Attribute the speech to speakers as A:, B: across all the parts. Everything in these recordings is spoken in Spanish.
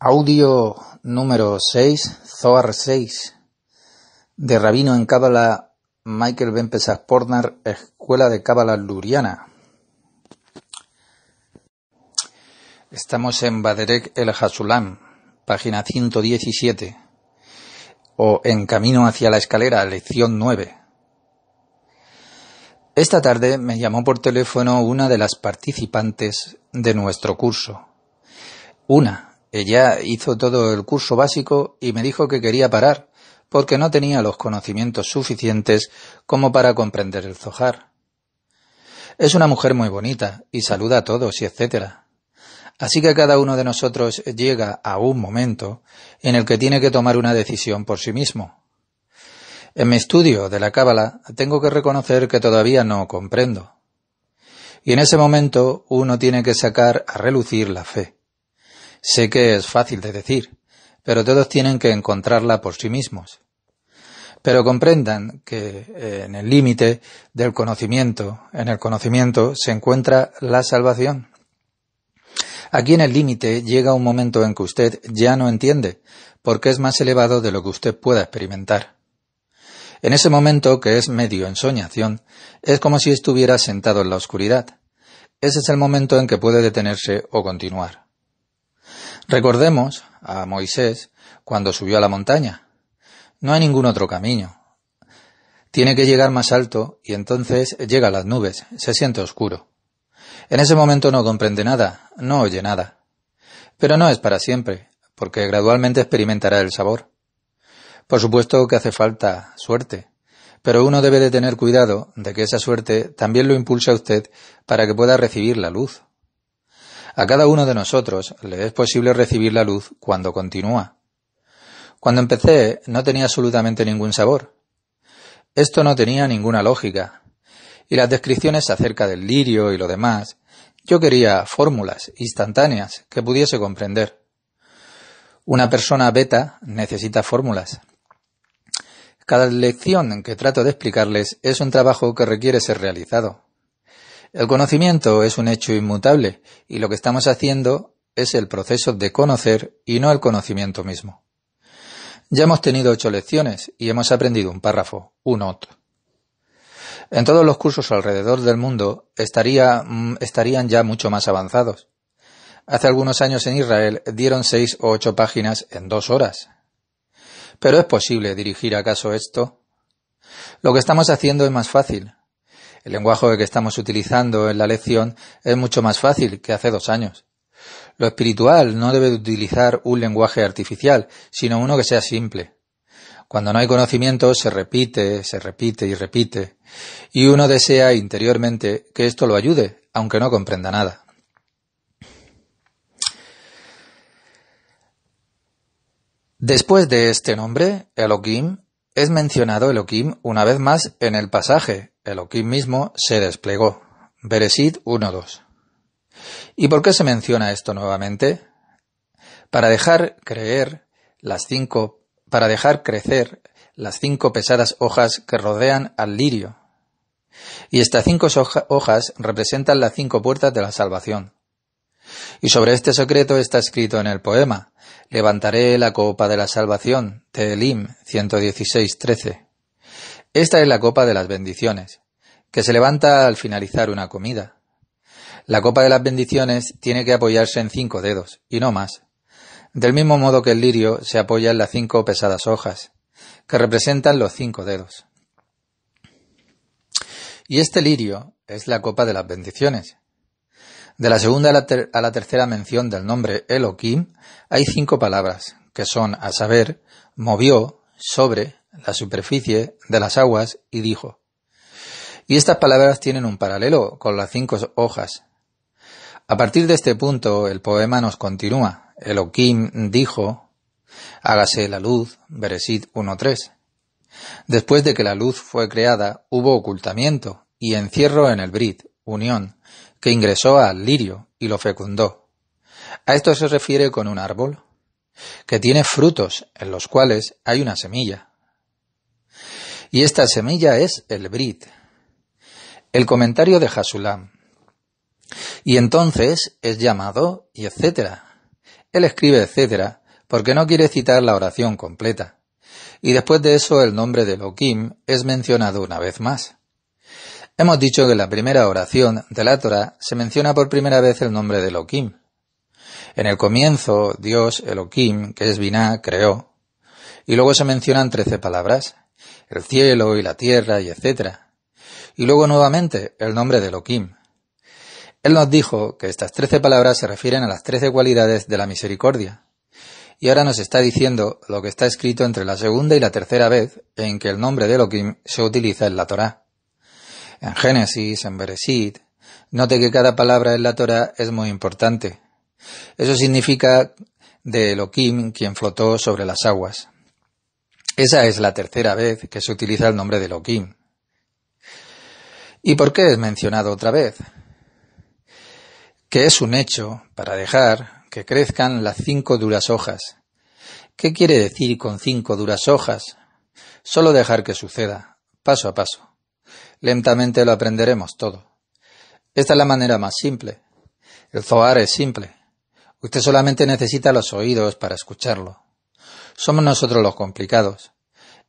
A: Audio número 6, Zohar 6, de Rabino en Cábala Michael Ben Pesach Portnar, Escuela de Cábala Luriana. Estamos en Baderek el Hasulam, página 117, o En Camino hacia la Escalera, lección 9. Esta tarde me llamó por teléfono una de las participantes de nuestro curso. Ella hizo todo el curso básico y me dijo que quería parar porque no tenía los conocimientos suficientes como para comprender el Zohar. Es una mujer muy bonita y saluda a todos y etcétera. Así que cada uno de nosotros llega a un momento en el que tiene que tomar una decisión por sí mismo. En mi estudio de la Cábala tengo que reconocer que todavía no comprendo. Y en ese momento uno tiene que sacar a relucir la fe. Sé que es fácil de decir, pero todos tienen que encontrarla por sí mismos. Pero comprendan que en el límite del conocimiento, en el conocimiento se encuentra la salvación. Aquí en el límite llega un momento en que usted ya no entiende, porque es más elevado de lo que usted pueda experimentar. En ese momento, que es medio ensoñación, es como si estuviera sentado en la oscuridad. Ese es el momento en que puede detenerse o continuar. Recordemos a Moisés cuando subió a la montaña. No hay ningún otro camino. Tiene que llegar más alto y entonces llega a las nubes, se siente oscuro. En ese momento no comprende nada, no oye nada. Pero no es para siempre, porque gradualmente experimentará el sabor. Por supuesto que hace falta suerte, pero uno debe de tener cuidado de que esa suerte también lo impulse a usted para que pueda recibir la luz. A cada uno de nosotros le es posible recibir la luz cuando continúa. Cuando empecé no tenía absolutamente ningún sabor. Esto no tenía ninguna lógica. Y las descripciones acerca del lirio y lo demás, yo quería fórmulas instantáneas que pudiese comprender. Una persona beta necesita fórmulas. Cada lección que trato de explicarles es un trabajo que requiere ser realizado. El conocimiento es un hecho inmutable y lo que estamos haciendo es el proceso de conocer y no el conocimiento mismo. Ya hemos tenido 8 lecciones y hemos aprendido un párrafo, un ot. En todos los cursos alrededor del mundo estarían ya mucho más avanzados. Hace algunos años en Israel dieron 6 o 8 páginas en 2 horas. ¿Pero es posible dirigir acaso esto? Lo que estamos haciendo es más fácil. El lenguaje que estamos utilizando en la lección es mucho más fácil que hace 2 años. Lo espiritual no debe utilizar un lenguaje artificial, sino uno que sea simple. Cuando no hay conocimiento se repite y repite, y uno desea interiormente que esto lo ayude, aunque no comprenda nada. Después de este nombre, Elohim, es mencionado Elohim una vez más en el pasaje. Elohim mismo se desplegó. Bereshit 1:2. ¿Y por qué se menciona esto nuevamente? Para dejar crecer las 5 pesadas hojas que rodean al lirio. Y estas 5 hojas representan las 5 puertas de la salvación. Y sobre este secreto está escrito en el poema: levantaré la copa de la salvación, Tehilim 116:13. Esta es la copa de las bendiciones, que se levanta al finalizar una comida. La copa de las bendiciones tiene que apoyarse en 5 dedos, y no más. Del mismo modo que el lirio se apoya en las 5 pesadas hojas, que representan los 5 dedos. Y este lirio es la copa de las bendiciones. De la segunda a la tercera mención del nombre Elohim hay 5 palabras, que son, a saber, movió, sobre, la superficie de las aguas y dijo. Y estas palabras tienen un paralelo con las 5 hojas. A partir de este punto el poema nos continúa. Elohim dijo, hágase la luz, Bereshit 1:3. Después de que la luz fue creada, hubo ocultamiento y encierro en el Brit, unión, que ingresó al lirio y lo fecundó. A esto se refiere con un árbol, que tiene frutos en los cuales hay una semilla. Y esta semilla es el Brit. El comentario de Hasulam. Y entonces es llamado y etcétera. Él escribe etcétera porque no quiere citar la oración completa. Y después de eso el nombre de Elohim es mencionado una vez más. Hemos dicho que en la primera oración de la Torá se menciona por primera vez el nombre de Elohim. En el comienzo, Dios, Elohim, que es Biná, creó. Y luego se mencionan 13 palabras, el cielo y la tierra y etcétera. Y luego nuevamente el nombre de Elohim. Él nos dijo que estas 13 palabras se refieren a las 13 cualidades de la misericordia. Y ahora nos está diciendo lo que está escrito entre la segunda y la tercera vez en que el nombre de Elohim se utiliza en la Torá. En Génesis, en Bereshit, note que cada palabra en la Torá es muy importante. Eso significa de Elohim quien flotó sobre las aguas. Esa es la tercera vez que se utiliza el nombre de Elohim. ¿Y por qué es mencionado otra vez? Que es un hecho para dejar que crezcan las 5 duras hojas. ¿Qué quiere decir con 5 duras hojas? Solo dejar que suceda, paso a paso. Lentamente lo aprenderemos todo. Esta es la manera más simple. El Zohar es simple. Usted solamente necesita los oídos para escucharlo. Somos nosotros los complicados.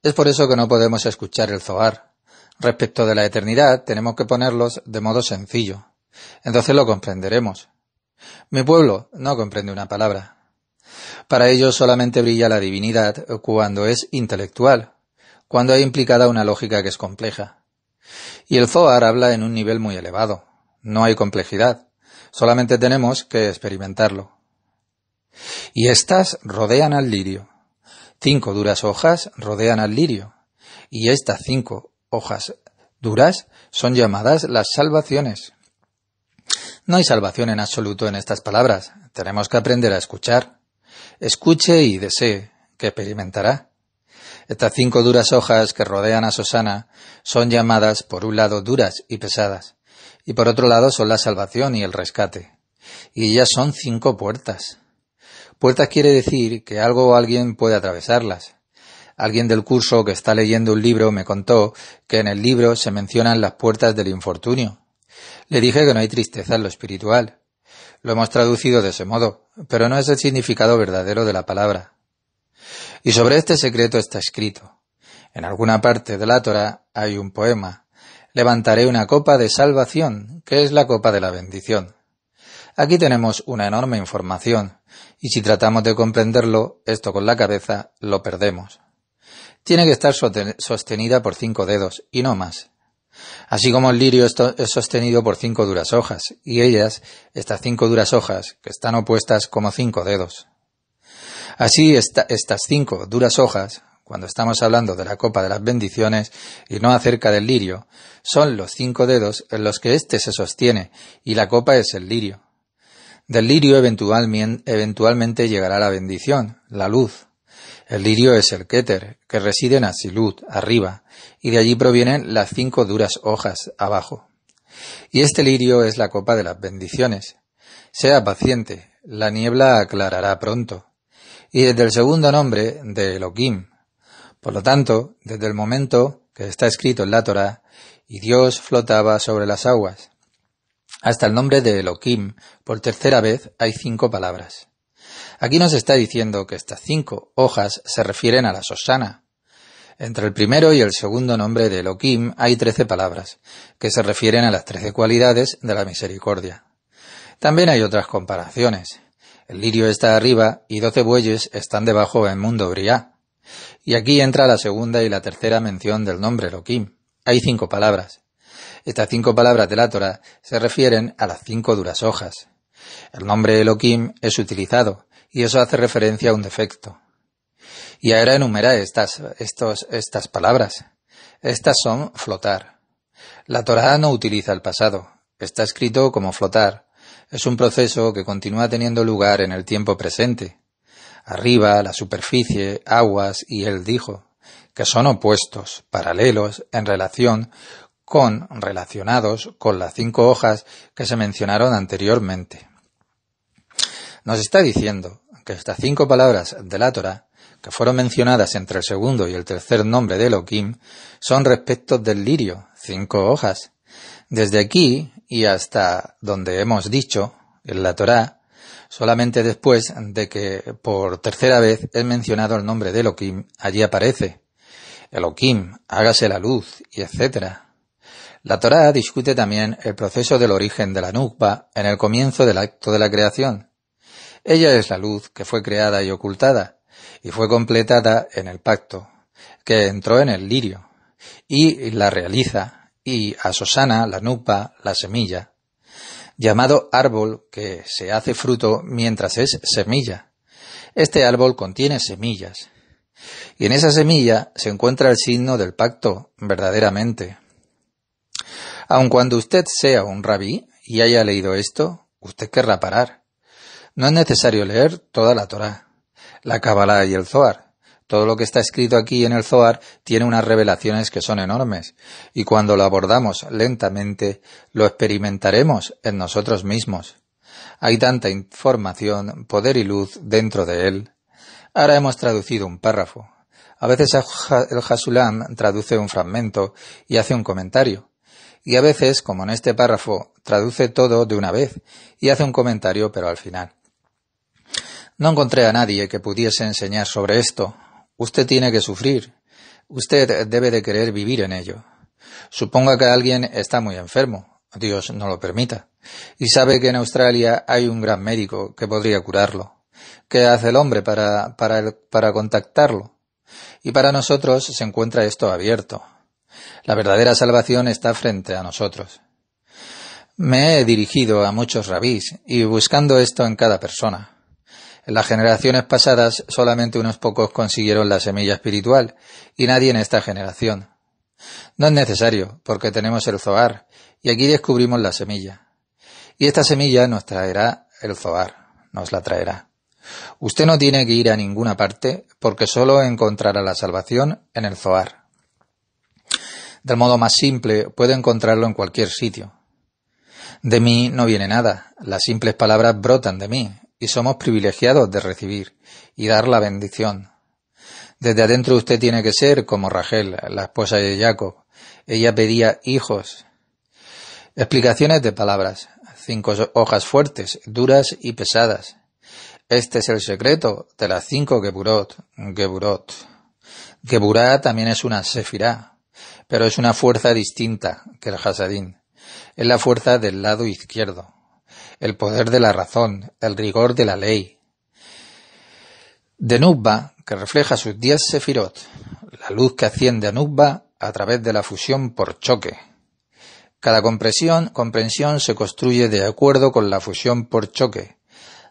A: Es por eso que no podemos escuchar el Zohar. Respecto de la eternidad, tenemos que ponerlos de modo sencillo. Entonces lo comprenderemos. Mi pueblo no comprende una palabra. Para ellos solamente brilla la divinidad cuando es intelectual, cuando hay implicada una lógica que es compleja. Y el Zohar habla en un nivel muy elevado. No hay complejidad. Solamente tenemos que experimentarlo. Y estas rodean al lirio. 5 duras hojas rodean al lirio. Y estas 5 hojas duras son llamadas las salvaciones. No hay salvación en absoluto en estas palabras. Tenemos que aprender a escuchar. Escuche y desee, que experimentará. Estas 5 duras hojas que rodean a Susana son llamadas por un lado duras y pesadas, y por otro lado son la salvación y el rescate. Y ellas son 5 puertas. Puertas quiere decir que algo o alguien puede atravesarlas. Alguien del curso que está leyendo un libro me contó que en el libro se mencionan las puertas del infortunio. Le dije que no hay tristeza en lo espiritual. Lo hemos traducido de ese modo, pero no es el significado verdadero de la palabra. Y sobre este secreto está escrito. En alguna parte de la Torá hay un poema. Levantaré una copa de salvación, que es la copa de la bendición. Aquí tenemos una enorme información, y si tratamos de comprenderlo, esto con la cabeza, lo perdemos. Tiene que estar sostenida por 5 dedos, y no más. Así como el lirio es sostenido por 5 duras hojas, y ellas, estas 5 duras hojas, que están opuestas como 5 dedos. Así estas 5 duras hojas, cuando estamos hablando de la copa de las bendiciones y no acerca del lirio, son los 5 dedos en los que éste se sostiene, y la copa es el lirio. Del lirio eventualmente llegará la bendición, la luz. El lirio es el Keter, que reside en Asilut, arriba, y de allí provienen las 5 duras hojas, abajo. Y este lirio es la copa de las bendiciones. Sea paciente, la niebla aclarará pronto. Y desde el segundo nombre de Elohim. Por lo tanto, desde el momento que está escrito en la Torá, y Dios flotaba sobre las aguas, hasta el nombre de Elohim, por tercera vez hay 5 palabras. Aquí nos está diciendo que estas 5 hojas se refieren a la Sosana. Entre el primero y el segundo nombre de Elohim hay 13 palabras, que se refieren a las 13 cualidades de la misericordia. También hay otras comparaciones. El lirio está arriba y 12 bueyes están debajo en mundo Briá. Y aquí entra la segunda y la tercera mención del nombre Elohim. Hay 5 palabras. Estas 5 palabras de la Torá se refieren a las 5 duras hojas. El nombre Elohim es utilizado, y eso hace referencia a un defecto. Y ahora enumera estas palabras. Estas son flotar. La Torá no utiliza el pasado. Está escrito como flotar. Es un proceso que continúa teniendo lugar en el tiempo presente. Arriba, la superficie, aguas y él dijo, que son opuestos, paralelos, relacionados con las 5 hojas que se mencionaron anteriormente. Nos está diciendo que estas 5 palabras de la Torá, que fueron mencionadas entre el segundo y el tercer nombre de Elohim, son respecto del lirio, 5 hojas. Desde aquí y hasta donde hemos dicho, en la Torá, Solamente después de que por tercera vez es mencionado el nombre de Elohim, allí aparece Elohim, hágase la luz, y etc. La Torá discute también el proceso del origen de la Nukba en el comienzo del acto de la creación. Ella es la luz que fue creada y ocultada, y fue completada en el pacto, que entró en el lirio, y la realiza, y a Sosana, la Nukba, la semilla, llamado árbol que se hace fruto mientras es semilla. Este árbol contiene semillas, y en esa semilla se encuentra el signo del pacto verdaderamente. Aun cuando usted sea un rabí y haya leído esto, usted querrá parar. No es necesario leer toda la Torá, la Kabbalah y el Zohar. Todo lo que está escrito aquí en el Zohar tiene unas revelaciones que son enormes, y cuando lo abordamos lentamente, lo experimentaremos en nosotros mismos. Hay tanta información, poder y luz dentro de él. Ahora hemos traducido un párrafo. A veces el Hasulam traduce un fragmento y hace un comentario. Y a veces, como en este párrafo, traduce todo de una vez y hace un comentario, pero al final. No encontré a nadie que pudiese enseñar sobre esto. Usted tiene que sufrir. Usted debe de querer vivir en ello. Suponga que alguien está muy enfermo. Dios no lo permita. Y sabe que en Australia hay un gran médico que podría curarlo. ¿Qué hace el hombre para contactarlo? Y para nosotros se encuentra esto abierto. La verdadera salvación está frente a nosotros. Me he dirigido a muchos rabís y buscando esto en cada persona. En las generaciones pasadas solamente unos pocos consiguieron la semilla espiritual y nadie en esta generación. No es necesario porque tenemos el Zohar y aquí descubrimos la semilla. Y esta semilla nos traerá el Zohar, nos la traerá. Usted no tiene que ir a ninguna parte porque solo encontrará la salvación en el Zohar. Del modo más simple, puede encontrarlo en cualquier sitio. De mí no viene nada, las simples palabras brotan de mí, y somos privilegiados de recibir y dar la bendición. Desde adentro usted tiene que ser como Rachel, la esposa de Jacob. Ella pedía hijos. Explicaciones de palabras, 5 hojas fuertes, duras y pesadas. Este es el secreto de las 5 Geburot. Geburá también es una sefirá, pero es una fuerza distinta que el Hasadín. Es la fuerza del lado izquierdo, el poder de la razón, el rigor de la ley. De Nukba, que refleja sus 10 sefirot, la luz que asciende a Nukba a través de la fusión por choque. Cada comprensión se construye de acuerdo con la fusión por choque,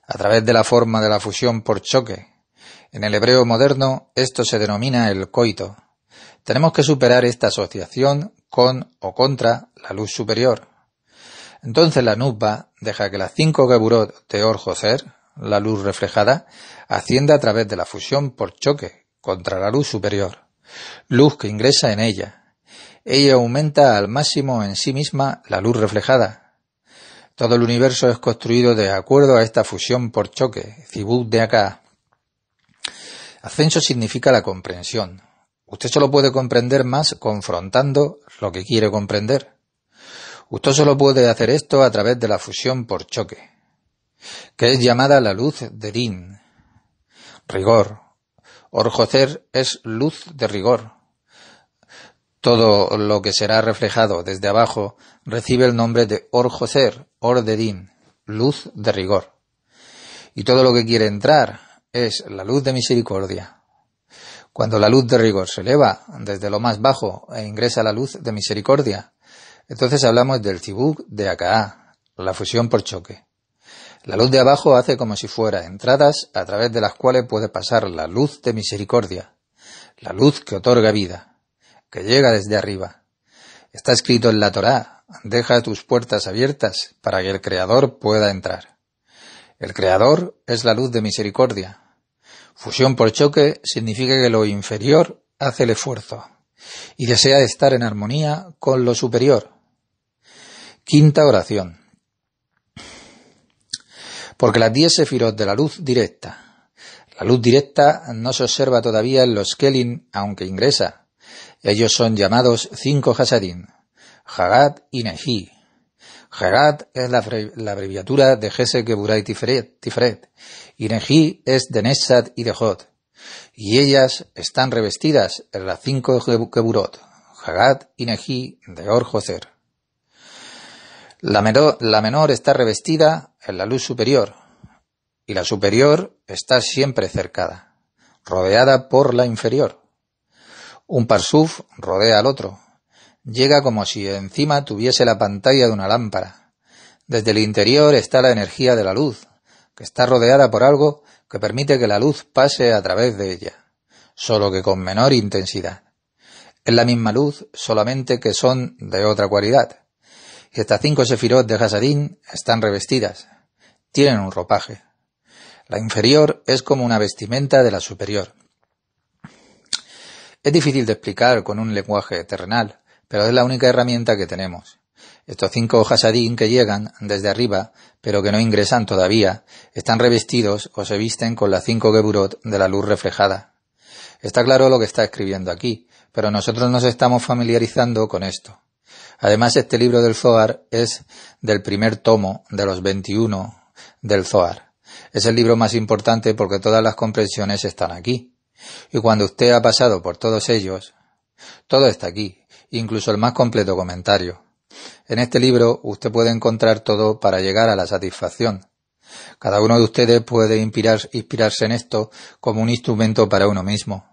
A: a través de la forma de la fusión por choque. En el hebreo moderno, esto se denomina el coito. Tenemos que superar esta asociación con o contra la luz superior. Entonces la Nukba deja que las 5 Geburot de Or Joser, la luz reflejada, ascienda a través de la fusión por choque contra la luz superior, luz que ingresa en ella. Ella aumenta al máximo en sí misma la luz reflejada. Todo el universo es construido de acuerdo a esta fusión por choque, Zibut de acá. Ascenso significa la comprensión. Usted solo puede comprender más confrontando lo que quiere comprender. Usted solo puede hacer esto a través de la fusión por choque, que es llamada la luz de Din, rigor. Or Joser es luz de rigor. Todo lo que será reflejado desde abajo recibe el nombre de Or Joser, Or de Din, luz de rigor. Y todo lo que quiere entrar es la luz de misericordia. Cuando la luz de rigor se eleva desde lo más bajo e ingresa la luz de misericordia, entonces hablamos del Zibuk de Acá, la fusión por choque. La luz de abajo hace como si fuera entradas a través de las cuales puede pasar la luz de misericordia, la luz que otorga vida, que llega desde arriba. Está escrito en la Torá, deja tus puertas abiertas para que el Creador pueda entrar. El Creador es la luz de misericordia. Fusión por choque significa que lo inferior hace el esfuerzo y desea estar en armonía con lo superior. Quinta oración. Porque las 10 sefirot de la luz directa. La luz directa no se observa todavía en los Kelim, aunque ingresa. Ellos son llamados 5 Hasadim, Hagat y Nehi. Hegat es la abreviatura de Hesed, Geburah y Tiferet, y Neji es de Nesat y de Hod, y ellas están revestidas en las 5 Geburot, Hegat y Neji de Or Joser. La menor está revestida en la luz superior, y la superior está siempre cercada, rodeada por la inferior. Un parsuf rodea al otro. Llega como si encima tuviese la pantalla de una lámpara. Desde el interior está la energía de la luz, que está rodeada por algo que permite que la luz pase a través de ella, solo que con menor intensidad. Es la misma luz, solamente que son de otra cualidad. Y estas 5 sefirot de Hasadín están revestidas. Tienen un ropaje. La inferior es como una vestimenta de la superior. Es difícil de explicar con un lenguaje terrenal, pero es la única herramienta que tenemos. Estos 5 Hasadín que llegan desde arriba, pero que no ingresan todavía, están revestidos o se visten con las 5 Geburot de la luz reflejada. Está claro lo que está escribiendo aquí, pero nosotros nos estamos familiarizando con esto. Además, este libro del Zohar es del primer tomo de los 21 del Zohar. Es el libro más importante porque todas las comprensiones están aquí. Y cuando usted ha pasado por todos ellos, todo está aquí, incluso el más completo comentario. En este libro usted puede encontrar todo para llegar a la satisfacción. Cada uno de ustedes puede inspirarse en esto como un instrumento para uno mismo.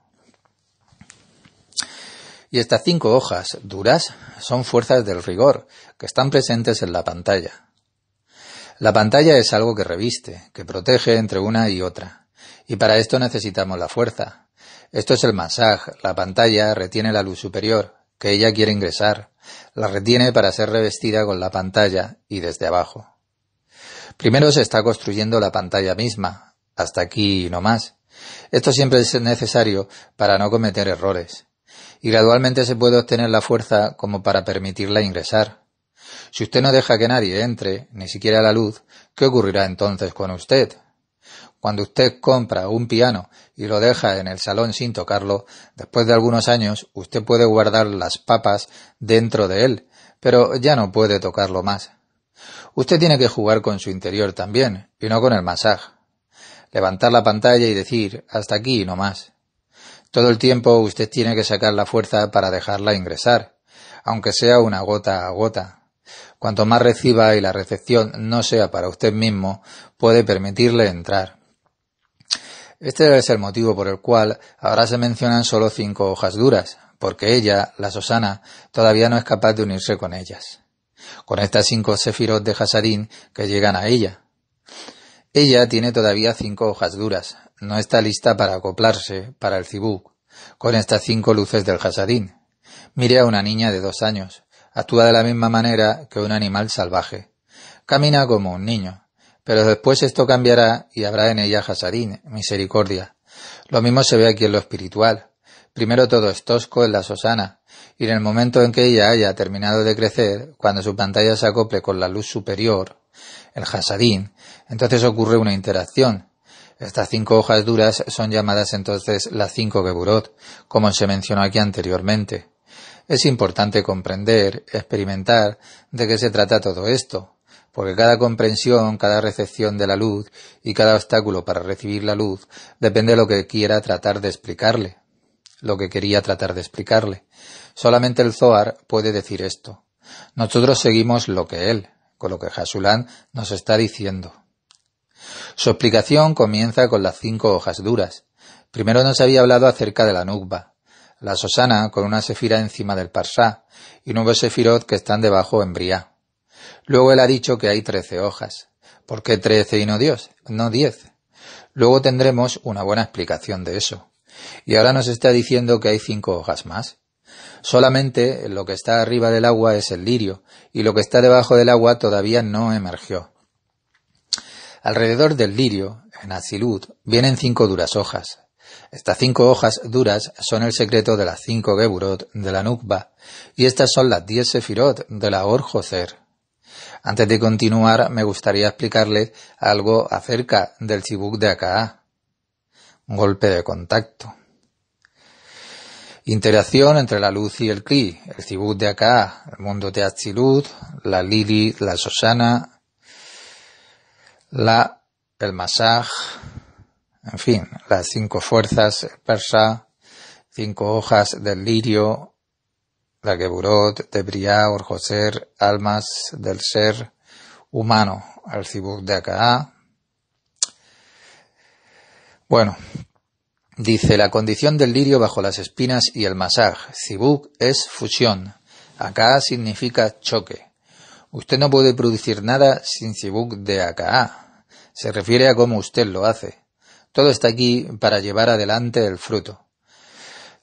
A: Y estas 5 hojas duras son fuerzas del rigor que están presentes en la pantalla. La pantalla es algo que reviste, que protege entre una y otra. Y para esto necesitamos la fuerza. Esto es el masaj. La pantalla retiene la luz superior, que ella quiere ingresar. La retiene para ser revestida con la pantalla y desde abajo. Primero se está construyendo la pantalla misma, hasta aquí y no más. Esto siempre es necesario para no cometer errores. Y gradualmente se puede obtener la fuerza como para permitirla ingresar. Si usted no deja que nadie entre, ni siquiera la luz, ¿qué ocurrirá entonces con usted? Cuando usted compra un piano y lo deja en el salón sin tocarlo, después de algunos años usted puede guardar las papas dentro de él, pero ya no puede tocarlo más. Usted tiene que jugar con su interior también, y no con el masaje. Levantar la pantalla y decir, hasta aquí y no más. Todo el tiempo usted tiene que sacar la fuerza para dejarla ingresar, aunque sea una gota a gota. Cuanto más reciba y la recepción no sea para usted mismo, puede permitirle entrar. Este es el motivo por el cual ahora se mencionan solo 5 hojas duras, porque ella, la Sosana, todavía no es capaz de unirse con ellas, con estas 5 sefirot de Hasadín que llegan a ella. Ella tiene todavía 5 hojas duras, no está lista para acoplarse para el zibuk, con estas 5 luces del Hasadín. Mire a una niña de 2 años, actúa de la misma manera que un animal salvaje, camina como un niño. Pero después esto cambiará y habrá en ella Hasadín, misericordia. Lo mismo se ve aquí en lo espiritual. Primero todo es tosco en la Sosana, y en el momento en que ella haya terminado de crecer, cuando su pantalla se acople con la luz superior, el Hasadín, entonces ocurre una interacción. Estas 5 hojas duras son llamadas entonces las 5 Geburot, como se mencionó aquí anteriormente. Es importante comprender, experimentar de qué se trata todo esto, porque cada comprensión, cada recepción de la luz y cada obstáculo para recibir la luz depende de lo que quiera tratar de explicarle, lo que quería tratar de explicarle. Solamente el Zohar puede decir esto. Nosotros seguimos lo que él, con lo que Hasulán nos está diciendo. Su explicación comienza con las 5 hojas duras. Primero nos había hablado acerca de la Nukba, la Sosana con una sefira encima del Parsá y 9 sefirot que están debajo en Briá. Luego él ha dicho que hay 13 hojas. ¿Por qué 13 y no 10? Luego tendremos una buena explicación de eso. Y ahora nos está diciendo que hay 5 hojas más. Solamente lo que está arriba del agua es el lirio, y lo que está debajo del agua todavía no emergió. Alrededor del lirio, en Atzilut, vienen 5 duras hojas. Estas 5 hojas duras son el secreto de las 5 Geburot de la Nukba, y estas son las 10 sefirot de la Or Joser. Antes de continuar, me gustaría explicarles algo acerca del Tzibuk de Akaá. Golpe de contacto. Interacción entre la luz y el Kli, el Zibuk de acá, el mundo de Atzilut, la Lili, la Shoshana, el Masaj, en fin, las 5 fuerzas persa, 5 hojas del lirio, la Geburot, de Briá, Orjoser, almas del ser humano, el Zibuk de acá. Bueno, dice, la condición del lirio bajo las espinas y el masaj. Zibuk es fusión. Acá significa choque. Usted no puede producir nada sin Zibuk de acá. Se refiere a cómo usted lo hace. Todo está aquí para llevar adelante el fruto.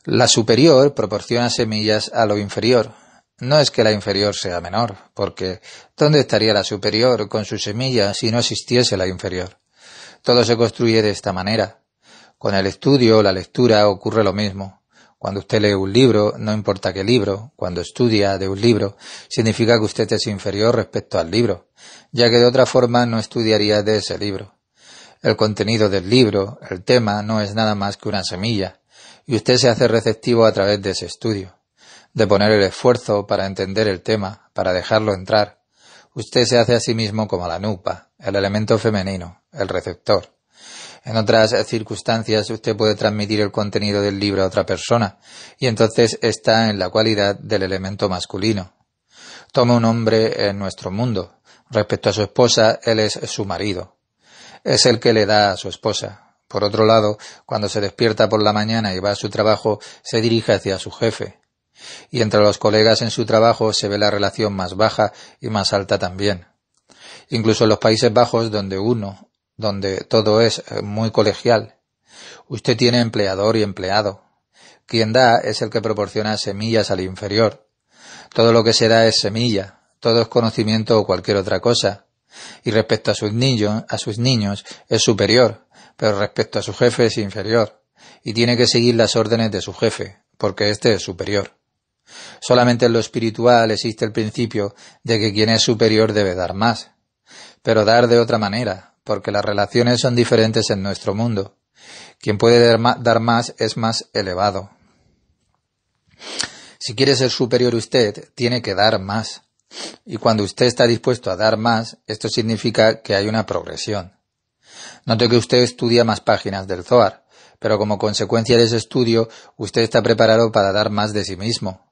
A: La superior proporciona semillas a lo inferior. No es que la inferior sea menor, porque ¿dónde estaría la superior con sus semillas si no existiese la inferior? Todo se construye de esta manera. Con el estudio, la lectura, ocurre lo mismo. Cuando usted lee un libro, no importa qué libro, cuando estudia de un libro, significa que usted es inferior respecto al libro, ya que de otra forma no estudiaría de ese libro. El contenido del libro, el tema, no es nada más que una semilla, y usted se hace receptivo a través de ese estudio, de poner el esfuerzo para entender el tema, para dejarlo entrar. Usted se hace a sí mismo como la nukba, el elemento femenino, el receptor. En otras circunstancias usted puede transmitir el contenido del libro a otra persona, y entonces está en la cualidad del elemento masculino. Toma un hombre en nuestro mundo. Respecto a su esposa, él es su marido. Es el que le da a su esposa. Por otro lado, cuando se despierta por la mañana y va a su trabajo, se dirige hacia su jefe. Y entre los colegas en su trabajo se ve la relación más baja y más alta también. Incluso en los Países Bajos, donde todo es muy colegial. Usted tiene empleador y empleado. Quien da es el que proporciona semillas al inferior. Todo lo que se da es semilla, todo es conocimiento o cualquier otra cosa. Y respecto a sus niños es superior, pero respecto a su jefe es inferior. Y tiene que seguir las órdenes de su jefe, porque éste es superior. Solamente en lo espiritual existe el principio de que quien es superior debe dar más, pero dar de otra manera, porque las relaciones son diferentes en nuestro mundo. Quien puede dar más es más elevado. Si quiere ser superior usted, tiene que dar más. Y cuando usted está dispuesto a dar más, esto significa que hay una progresión. Note que usted estudia más páginas del Zohar, pero como consecuencia de ese estudio, usted está preparado para dar más de sí mismo.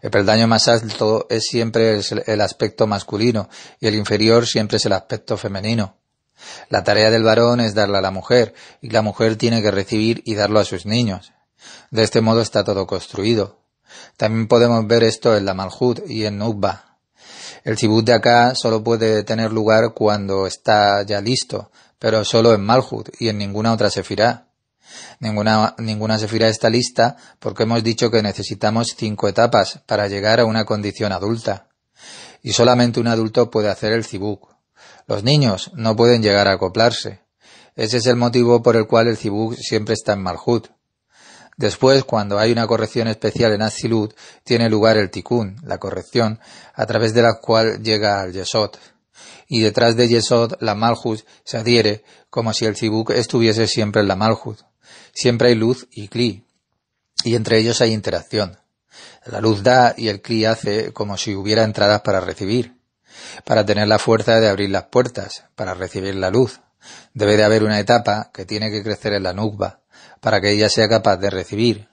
A: El peldaño más alto es siempre el aspecto masculino y el inferior siempre es el aspecto femenino. La tarea del varón es darla a la mujer, y la mujer tiene que recibir y darlo a sus niños. De este modo está todo construido. También podemos ver esto en la Malhut y en Nukba. El Zibuk de acá solo puede tener lugar cuando está ya listo, pero solo en Malhut y en ninguna otra sefirá. Ninguna sefirá está lista porque hemos dicho que necesitamos 5 etapas para llegar a una condición adulta. Y solamente un adulto puede hacer el Zibuk. Los niños no pueden llegar a acoplarse. Ese es el motivo por el cual el Zibuk siempre está en Malhut. Después, cuando hay una corrección especial en Atzilut, tiene lugar el Tikkun, la corrección, a través de la cual llega al Yesod. Y detrás de Yesod, la Malhut se adhiere como si el Zibuk estuviese siempre en la Malhut. Siempre hay luz y Kli, y entre ellos hay interacción. La luz da y el Kli hace como si hubiera entradas para recibir. Para tener la fuerza de abrir las puertas, para recibir la luz, debe de haber una etapa que tiene que crecer en la nukba, para que ella sea capaz de recibir.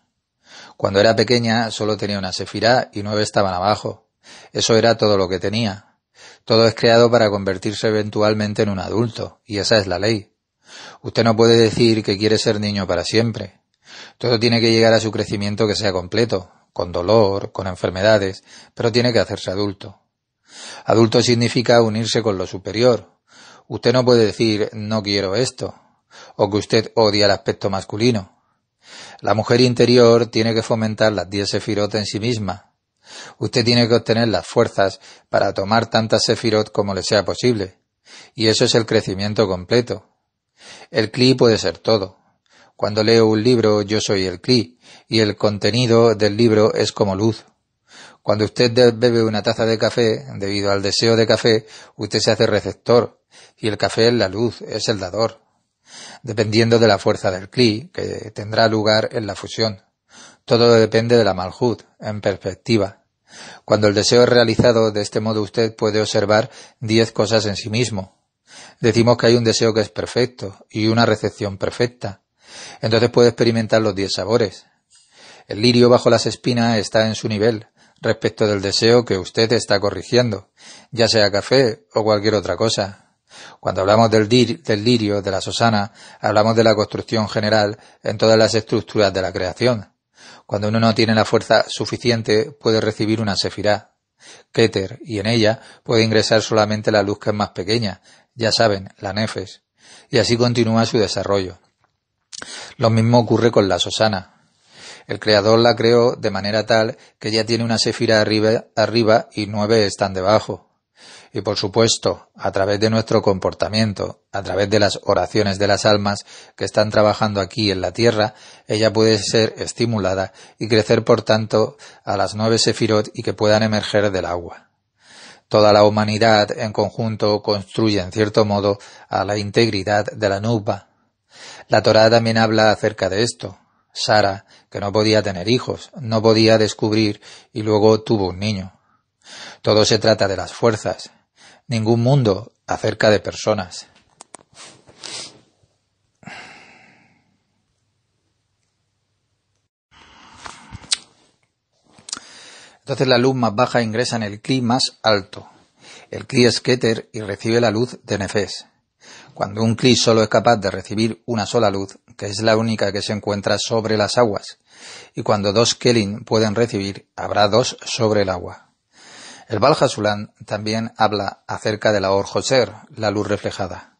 A: Cuando era pequeña solo tenía una sefirá y 9 estaban abajo. Eso era todo lo que tenía. Todo es creado para convertirse eventualmente en un adulto, y esa es la ley. Usted no puede decir que quiere ser niño para siempre. Todo tiene que llegar a su crecimiento que sea completo, con dolor, con enfermedades, pero tiene que hacerse adulto. Adulto significa unirse con lo superior. Usted no puede decir no quiero esto, o que usted odia el aspecto masculino. La mujer interior tiene que fomentar las 10 sefirot en sí misma. Usted tiene que obtener las fuerzas para tomar tantas sefirot como le sea posible, y eso es el crecimiento completo. El Kli puede ser todo. Cuando leo un libro yo soy el Kli, y el contenido del libro es como luz. Cuando usted bebe una taza de café, debido al deseo de café, usted se hace receptor, y el café es la luz, es el dador. Dependiendo de la fuerza del Kli, que tendrá lugar en la fusión. Todo depende de la Malhut, en perspectiva. Cuando el deseo es realizado de este modo, usted puede observar 10 cosas en sí mismo. Decimos que hay un deseo que es perfecto y una recepción perfecta. Entonces puede experimentar los 10 sabores. El lirio bajo las espinas está en su nivel respecto del deseo que usted está corrigiendo, ya sea café o cualquier otra cosa. Cuando hablamos del lirio, de la sosana, hablamos de la construcción general en todas las estructuras de la creación. Cuando uno no tiene la fuerza suficiente, puede recibir una sefirá, Keter, y en ella puede ingresar solamente la luz que es más pequeña, ya saben, la nefes, y así continúa su desarrollo. Lo mismo ocurre con la sosana. El Creador la creó de manera tal que ya tiene una sefirá arriba y 9 están debajo. Y por supuesto, a través de nuestro comportamiento, a través de las oraciones de las almas que están trabajando aquí en la tierra, ella puede ser estimulada y crecer por tanto a las 9 sefirot y que puedan emerger del agua. Toda la humanidad en conjunto construye en cierto modo a la integridad de la Nukba. La Torá también habla acerca de esto. Sara, que no podía tener hijos, no podía descubrir y luego tuvo un niño. Todo se trata de las fuerzas. Ningún mundo acerca de personas. Entonces la luz más baja ingresa en el Kli más alto. El Kli es Keter y recibe la luz de Nefes. Cuando un Kli solo es capaz de recibir una sola luz, que es la única que se encuentra sobre las aguas, y cuando 2 Kelin pueden recibir, habrá 2 sobre el agua. El Baal Hasulam también habla acerca de la Or Joser, la luz reflejada.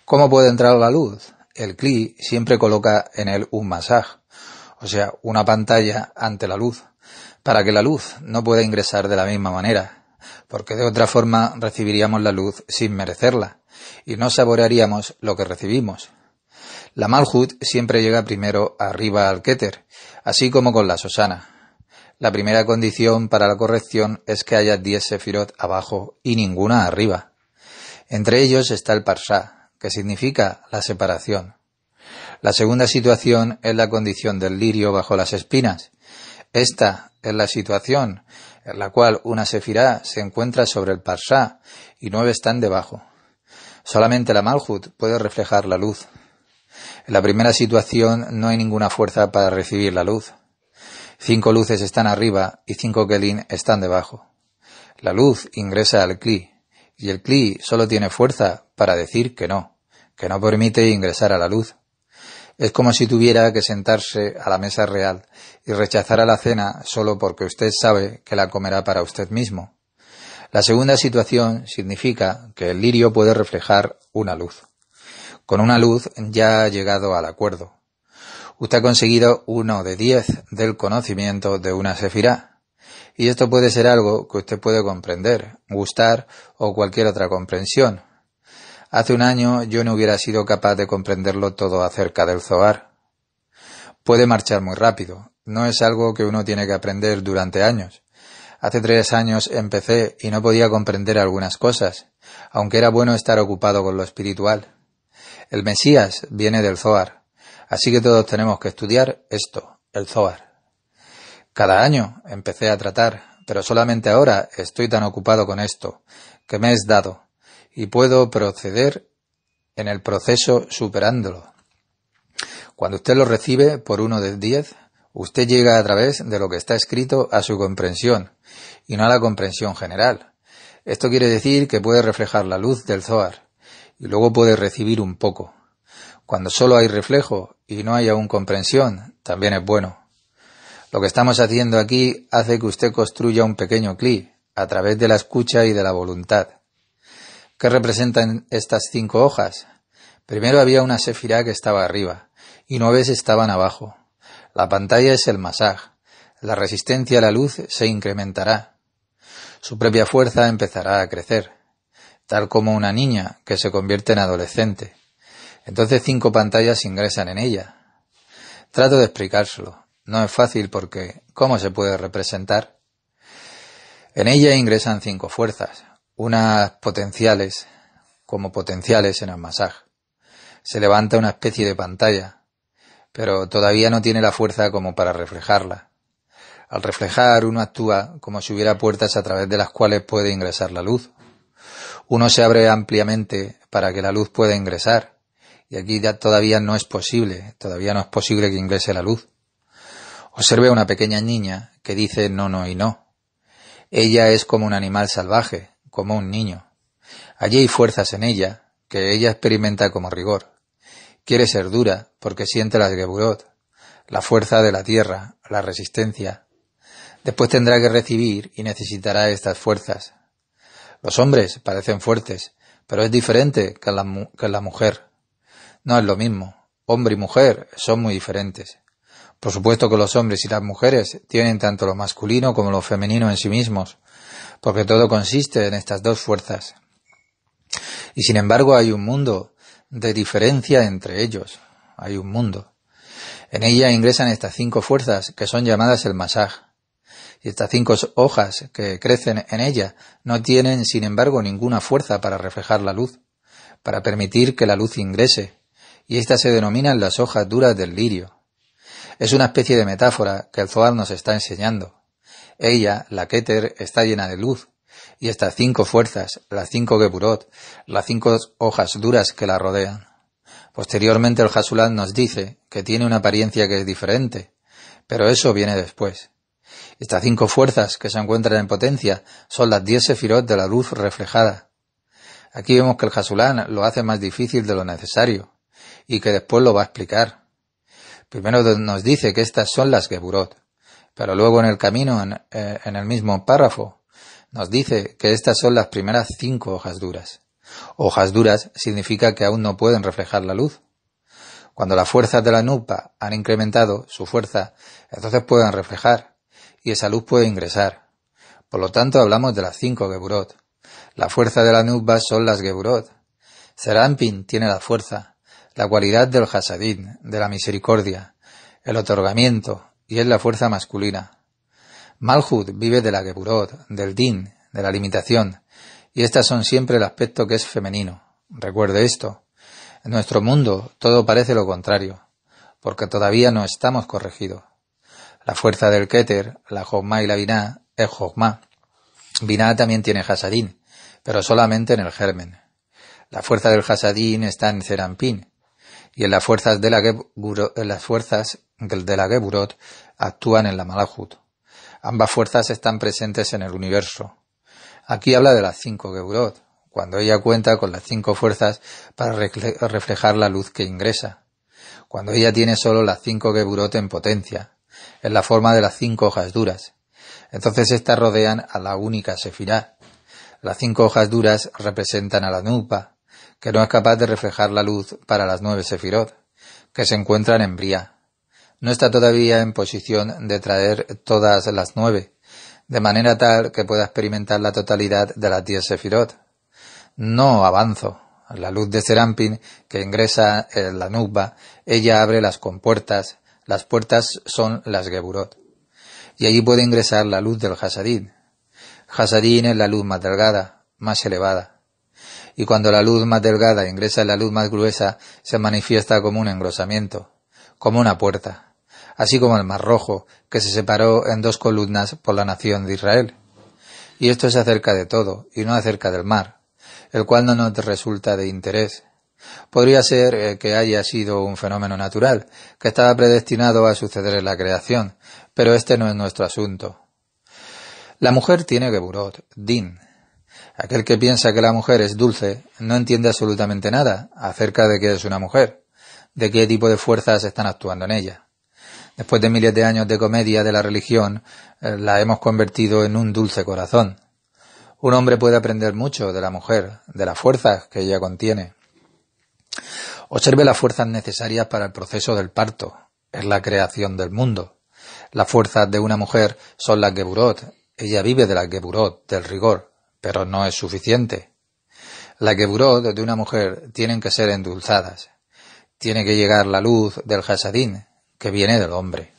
A: ¿Cómo puede entrar la luz? El Kli siempre coloca en él un masaj, o sea, una pantalla ante la luz, para que la luz no pueda ingresar de la misma manera, porque de otra forma recibiríamos la luz sin merecerla, y no saborearíamos lo que recibimos. La Malhut siempre llega primero arriba al Keter, así como con la Sosana. La primera condición para la corrección es que haya 10 sefirot abajo y ninguna arriba. Entre ellos está el Parsá, que significa la separación. La segunda situación es la condición del lirio bajo las espinas. Esta es la situación en la cual una sefirá se encuentra sobre el Parsá y 9 están debajo. Solamente la Malhut puede reflejar la luz. En la primera situación no hay ninguna fuerza para recibir la luz. 5 luces están arriba y 5 Kelin están debajo. La luz ingresa al Kli, y el Kli solo tiene fuerza para decir que no permite ingresar a la luz. Es como si tuviera que sentarse a la mesa real y rechazara la cena solo porque usted sabe que la comerá para usted mismo. La segunda situación significa que el lirio puede reflejar una luz. Con una luz ya ha llegado al acuerdo. Usted ha conseguido 1 de 10 del conocimiento de una sefirá. Y esto puede ser algo que usted puede comprender, gustar o cualquier otra comprensión. Hace un año yo no hubiera sido capaz de comprenderlo todo acerca del Zohar. Puede marchar muy rápido. No es algo que uno tiene que aprender durante años. Hace 3 años empecé y no podía comprender algunas cosas, aunque era bueno estar ocupado con lo espiritual. El Mesías viene del Zohar. Así que todos tenemos que estudiar esto, el Zohar. Cada año empecé a tratar, pero solamente ahora estoy tan ocupado con esto, que me es dado, y puedo proceder en el proceso superándolo. Cuando usted lo recibe por 1 de 10, usted llega a través de lo que está escrito a su comprensión, y no a la comprensión general. Esto quiere decir que puede reflejar la luz del Zohar, y luego puede recibir un poco. Cuando solo hay reflejo y no hay aún comprensión, también es bueno. Lo que estamos haciendo aquí hace que usted construya un pequeño Kli a través de la escucha y de la voluntad. ¿Qué representan estas 5 hojas? Primero había una sefirá que estaba arriba y 9 estaban abajo. La pantalla es el masaj. La resistencia a la luz se incrementará. Su propia fuerza empezará a crecer, tal como una niña que se convierte en adolescente. Entonces 5 pantallas ingresan en ella. Trato de explicárselo. No es fácil porque ¿cómo se puede representar? En ella ingresan 5 fuerzas, unas potenciales, como potenciales en el masaj. Se levanta una especie de pantalla. pero todavía no tiene la fuerza como para reflejarla. Al reflejar, uno actúa como si hubiera puertas a través de las cuales puede ingresar la luz. Uno se abre ampliamente para que la luz pueda ingresar, y aquí ya todavía no es posible que ingrese la luz. Observe a una pequeña niña que dice no, no y no. Ella es como un animal salvaje, como un niño. Allí hay fuerzas en ella, que ella experimenta como rigor. Quiere ser dura, porque siente las geburot, la fuerza de la tierra, la resistencia. Después tendrá que recibir y necesitará estas fuerzas. Los hombres parecen fuertes, pero es diferente que la mujer. No es lo mismo. Hombre y mujer son muy diferentes. Por supuesto que los hombres y las mujeres tienen tanto lo masculino como lo femenino en sí mismos, porque todo consiste en estas dos fuerzas. Y sin embargo hay un mundo de diferencia entre ellos. Hay un mundo. En ella ingresan estas 5 fuerzas que son llamadas el masaj. Y estas 5 hojas que crecen en ella no tienen, sin embargo, ninguna fuerza para reflejar la luz, para permitir que la luz ingrese, y estas se denominan las hojas duras del lirio. Es una especie de metáfora que el Zohar nos está enseñando. Ella, la Keter, está llena de luz, y estas 5 fuerzas, las 5 geburot, las 5 hojas duras que la rodean. Posteriormente el Hasulam nos dice que tiene una apariencia que es diferente, pero eso viene después. Estas 5 fuerzas que se encuentran en potencia son las 10 sefirot de la luz reflejada. Aquí vemos que el Hasulam lo hace más difícil de lo necesario, y que después lo va a explicar. Primero nos dice que estas son las geburot, pero luego en el camino, en el mismo párrafo, nos dice que estas son las primeras 5 hojas duras. Hojas duras significa que aún no pueden reflejar la luz. Cuando las fuerzas de la nukba han incrementado su fuerza, entonces pueden reflejar, y esa luz puede ingresar. Por lo tanto, hablamos de las 5 geburot. La fuerza de la nukba son las geburot. Serampin tiene la fuerza, la cualidad del hasadín, de la misericordia, el otorgamiento, y es la fuerza masculina. Malhut vive de la geburot, del din, de la limitación, y estas son siempre el aspecto que es femenino. Recuerde esto. En nuestro mundo todo parece lo contrario, porque todavía no estamos corregidos. La fuerza del Keter, la Jogma y la Binah, es Jogma. Binah también tiene Hasadín, pero solamente en el germen. La fuerza del Hasadín está en Serampín, y en las fuerzas de la Geburot actúan en la Malahut. Ambas fuerzas están presentes en el universo. Aquí habla de las 5 Geburot, cuando ella cuenta con las 5 fuerzas para reflejar la luz que ingresa. Cuando ella tiene solo las 5 Geburot en potencia, en la forma de las 5 hojas duras. Entonces estas rodean a la única sefirá. Las 5 hojas duras representan a la nukba, que no es capaz de reflejar la luz para las 9 sefirot, que se encuentran en Briá. No está todavía en posición de traer todas las 9, de manera tal que pueda experimentar la totalidad de las 10 sefirot. No avanzo. La luz de Serampin, que ingresa en la nukba, ella abre las compuertas. Las puertas son las geburot. Y allí puede ingresar la luz del Hasadín. Hasadín es la luz más delgada, más elevada. Y cuando la luz más delgada ingresa en la luz más gruesa, se manifiesta como un engrosamiento, como una puerta, así como el Mar Rojo, que se separó en 2 columnas por la nación de Israel. Y esto es acerca de todo, y no acerca del mar, el cual no nos resulta de interés. Podría ser que haya sido un fenómeno natural, que estaba predestinado a suceder en la creación, pero este no es nuestro asunto. La mujer tiene geburot, din. Aquel que piensa que la mujer es dulce no entiende absolutamente nada acerca de qué es una mujer, de qué tipo de fuerzas están actuando en ella. Después de miles de años de comedia de la religión, la hemos convertido en un dulce corazón. Un hombre puede aprender mucho de la mujer, de las fuerzas que ella contiene. Observe las fuerzas necesarias para el proceso del parto, es la creación del mundo. Las fuerzas de una mujer son las geburot, ella vive de las geburot, del rigor, pero no es suficiente. Las geburot de una mujer tienen que ser endulzadas. Tiene que llegar la luz del hasadín, que viene del hombre.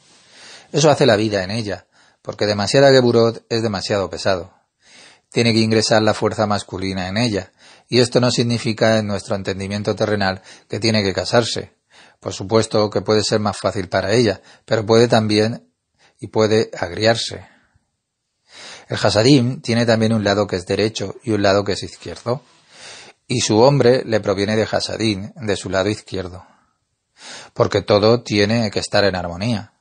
A: Eso hace la vida en ella, porque demasiada geburot es demasiado pesado. Tiene que ingresar la fuerza masculina en ella, y esto no significa en nuestro entendimiento terrenal que tiene que casarse, Por supuesto que puede ser más fácil para ella, pero puede también y puede agriarse. El Hasadim tiene también un lado que es derecho y un lado que es izquierdo, y su hombre le proviene de Hasadim, de su lado izquierdo, porque todo tiene que estar en armonía.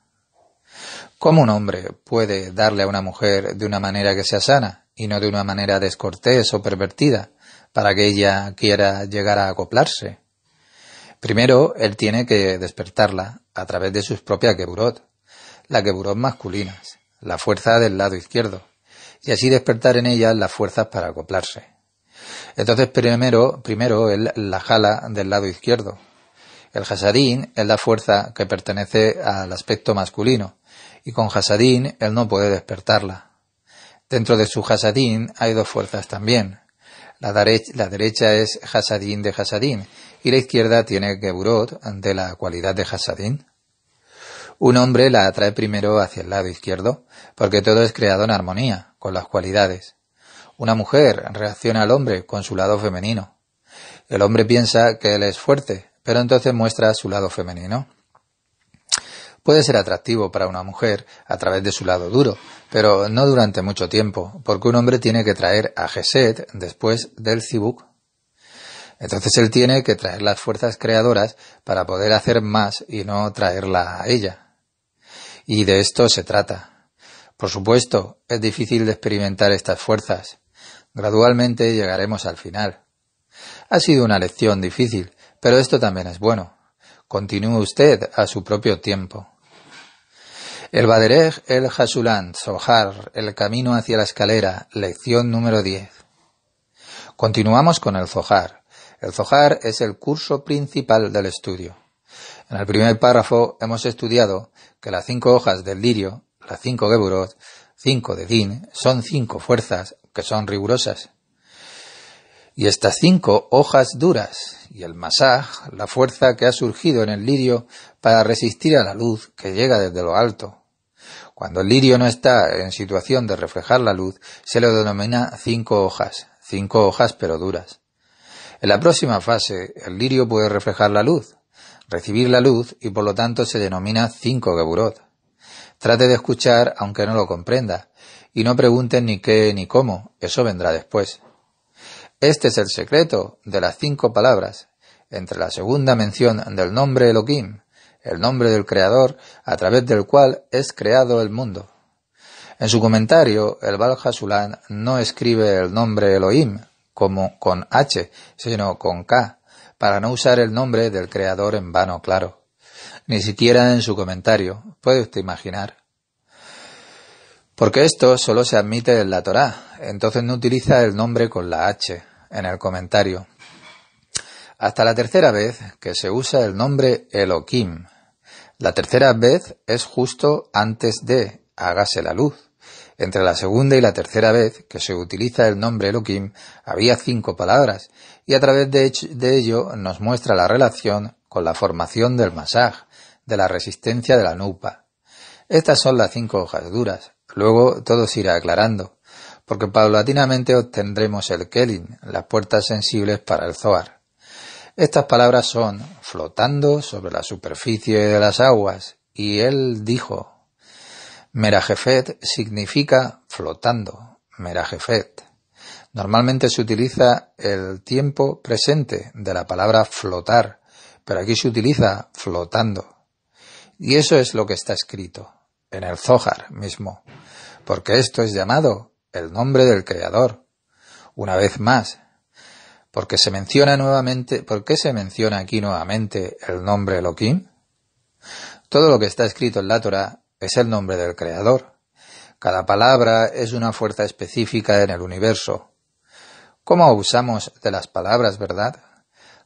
A: ¿Cómo un hombre puede darle a una mujer de una manera que sea sana y no de una manera descortés o pervertida para que ella quiera llegar a acoplarse? Primero, él tiene que despertarla a través de sus propias geburot, las geburot masculinas, la fuerza del lado izquierdo, y así despertar en ellas las fuerzas para acoplarse. Entonces primero él la jala del lado izquierdo. El Hasadín es la fuerza que pertenece al aspecto masculino, y con Hasadín él no puede despertarla. Dentro de su Hasadín hay dos fuerzas también. La derecha es Hasadín de Hasadín, y la izquierda tiene Geburot de la cualidad de Hasadín. Un hombre la atrae primero hacia el lado izquierdo, porque todo es creado en armonía, con las cualidades. Una mujer reacciona al hombre con su lado femenino. El hombre piensa que él es fuerte, pero entonces muestra su lado femenino. Puede ser atractivo para una mujer a través de su lado duro, pero no durante mucho tiempo, porque un hombre tiene que traer a Gesed después del Zibuk. Entonces él tiene que traer las fuerzas creadoras para poder hacer más y no traerla a ella. Y de esto se trata. Por supuesto, es difícil de experimentar estas fuerzas. Gradualmente llegaremos al final. Ha sido una lección difícil, pero esto también es bueno. Continúe usted a su propio tiempo. El Baderech el Hasulan, Zohar, el camino hacia la escalera, lección número 10. Continuamos con el Zohar. El Zohar es el curso principal del estudio. En el primer párrafo hemos estudiado que las 5 hojas del lirio, las 5 geburot, 5 de din, son 5 fuerzas que son rigurosas. Y estas 5 hojas duras y el masaj, la fuerza que ha surgido en el lirio para resistir a la luz que llega desde lo alto. Cuando el lirio no está en situación de reflejar la luz, se le denomina 5 hojas pero duras. En la próxima fase, el lirio puede reflejar la luz, recibir la luz y por lo tanto se denomina 5 geburot. Trate de escuchar aunque no lo comprenda y no pregunten ni qué ni cómo, eso vendrá después. Este es el secreto de las 5 palabras, entre la segunda mención del nombre Elohim, el nombre del Creador, a través del cual es creado el mundo. En su comentario, el Baal Hasulan no escribe el nombre Elohim como con H, sino con K, para no usar el nombre del Creador en vano, claro. Ni siquiera en su comentario, ¿puede usted imaginar? Porque esto solo se admite en la Torá, entonces no utiliza el nombre con la H en el comentario. Hasta la tercera vez que se usa el nombre Elohim. La tercera vez es justo antes de hágase la luz. Entre la segunda y la tercera vez que se utiliza el nombre Elohim había 5 palabras y a través de ello nos muestra la relación con la formación del masaj, de la resistencia de la nupa. Estas son las 5 hojas duras. Luego todo se irá aclarando, porque paulatinamente obtendremos el Kelin, las puertas sensibles para el Zohar. Estas palabras son flotando sobre la superficie de las aguas, y él dijo, Merajefet significa flotando, Merajefet. Normalmente se utiliza el tiempo presente de la palabra flotar, pero aquí se utiliza flotando. Y eso es lo que está escrito, en el Zohar mismo, porque esto es llamado el nombre del Creador. Una vez más, ¿por qué se menciona aquí nuevamente el nombre Elohim? Todo lo que está escrito en la Torá es el nombre del Creador. Cada palabra es una fuerza específica en el universo. ¿Cómo usamos de las palabras, verdad?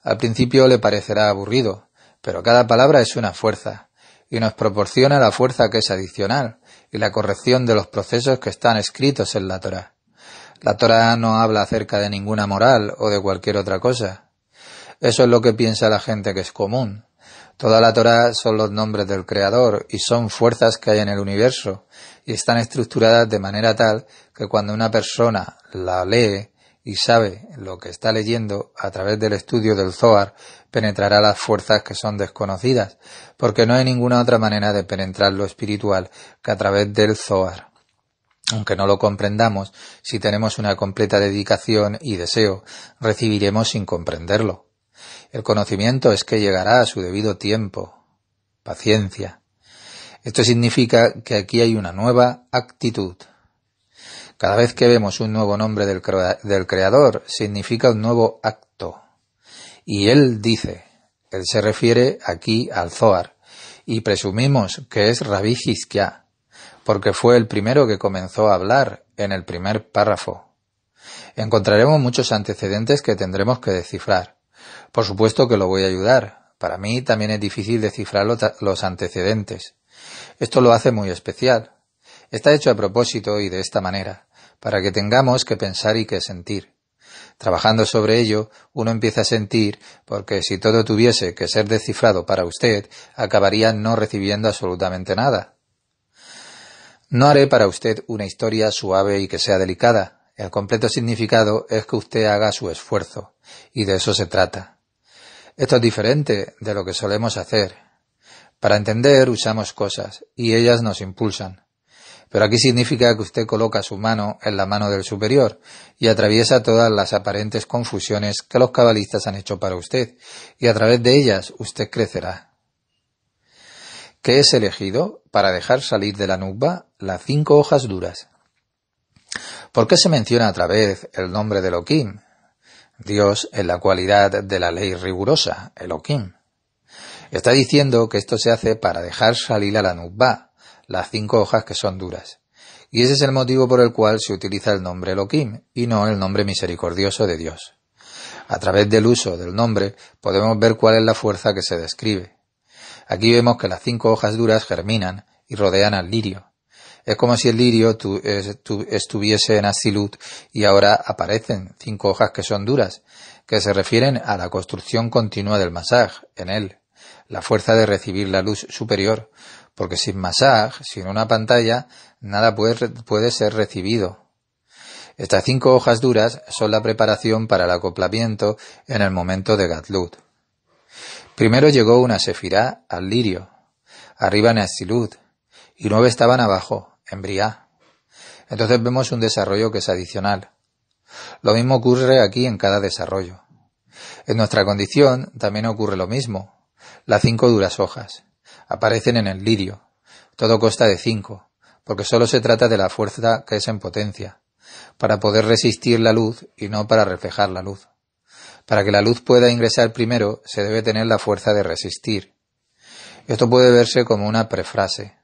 A: Al principio le parecerá aburrido, pero cada palabra es una fuerza, y nos proporciona la fuerza que es adicional, y la corrección de los procesos que están escritos en la Torá. La Torá no habla acerca de ninguna moral o de cualquier otra cosa. Eso es lo que piensa la gente que es común. Toda la Torá son los nombres del Creador y son fuerzas que hay en el universo y están estructuradas de manera tal que cuando una persona la lee y sabe lo que está leyendo, a través del estudio del Zohar, penetrará las fuerzas que son desconocidas, porque no hay ninguna otra manera de penetrar lo espiritual que a través del Zohar. Aunque no lo comprendamos, si tenemos una completa dedicación y deseo, recibiremos sin comprenderlo. El conocimiento es que llegará a su debido tiempo. Paciencia. Esto significa que aquí hay una nueva actitud. Cada vez que vemos un nuevo nombre del Creador, significa un nuevo acto. Y él dice, él se refiere aquí al Zohar, y presumimos que es Rabbi Hizkiah, porque fue el primero que comenzó a hablar en el primer párrafo. Encontraremos muchos antecedentes que tendremos que descifrar. Por supuesto que lo voy a ayudar. Para mí también es difícil descifrar los antecedentes. Esto lo hace muy especial. Está hecho a propósito y de esta manera, para que tengamos que pensar y que sentir. Trabajando sobre ello, uno empieza a sentir, porque si todo tuviese que ser descifrado para usted, acabaría no recibiendo absolutamente nada. No haré para usted una historia suave y que sea delicada. El completo significado es que usted haga su esfuerzo, y de eso se trata. Esto es diferente de lo que solemos hacer. Para entender usamos cosas, y ellas nos impulsan. Pero aquí significa que usted coloca su mano en la mano del superior y atraviesa todas las aparentes confusiones que los cabalistas han hecho para usted, y a través de ellas usted crecerá. ¿Qué es elegido para dejar salir de la nukba? Las 5 hojas duras. ¿Por qué se menciona otra vez el nombre de Elohim? Dios en la cualidad de la ley rigurosa, Elohim. Está diciendo que esto se hace para dejar salir a la nukba, las 5 hojas que son duras. Y ese es el motivo por el cual se utiliza el nombre Elohim y no el nombre misericordioso de Dios. A través del uso del nombre podemos ver cuál es la fuerza que se describe. Aquí vemos que las 5 hojas duras germinan y rodean al lirio. Es como si el lirio estuviese en Asilut y ahora aparecen 5 hojas que son duras, que se refieren a la construcción continua del masaj en él, la fuerza de recibir la luz superior, porque sin masaj, sin una pantalla, nada puede ser recibido. Estas 5 hojas duras son la preparación para el acoplamiento en el momento de Gatlut. Primero llegó una sefirá al lirio, arriba en Asilut, y 9 estaban abajo, en Briá. Entonces vemos un desarrollo que es adicional. Lo mismo ocurre aquí en cada desarrollo. En nuestra condición también ocurre lo mismo. Las 5 duras hojas aparecen en el lirio. Todo consta de 5, porque solo se trata de la fuerza que es en potencia, para poder resistir la luz y no para reflejar la luz. Para que la luz pueda ingresar primero, se debe tener la fuerza de resistir. Esto puede verse como una prefase.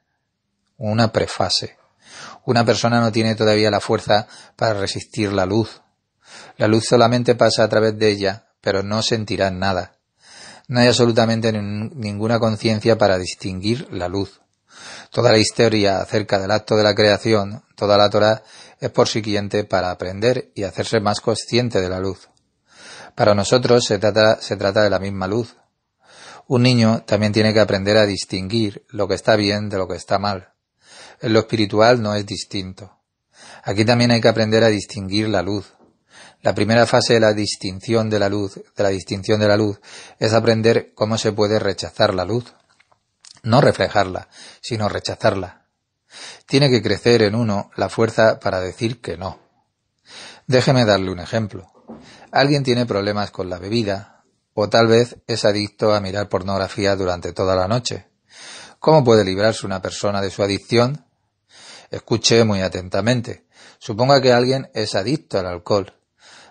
A: Una persona no tiene todavía la fuerza para resistir la luz. La luz solamente pasa a través de ella, pero no sentirá nada. No hay absolutamente ninguna conciencia para distinguir la luz. Toda la historia acerca del acto de la creación, toda la Torá, es por siguiente para aprender y hacerse más consciente de la luz. Para nosotros se trata de la misma luz. Un niño también tiene que aprender a distinguir lo que está bien de lo que está mal. En lo espiritual no es distinto. Aquí también hay que aprender a distinguir la luz. La primera fase de la distinción de la luz, es aprender cómo se puede rechazar la luz. No reflejarla, sino rechazarla. Tiene que crecer en uno la fuerza para decir que no. Déjeme darle un ejemplo. Alguien tiene problemas con la bebida, o tal vez es adicto a mirar pornografía durante toda la noche. ¿Cómo puede librarse una persona de su adicción? Escuche muy atentamente. Suponga que alguien es adicto al alcohol.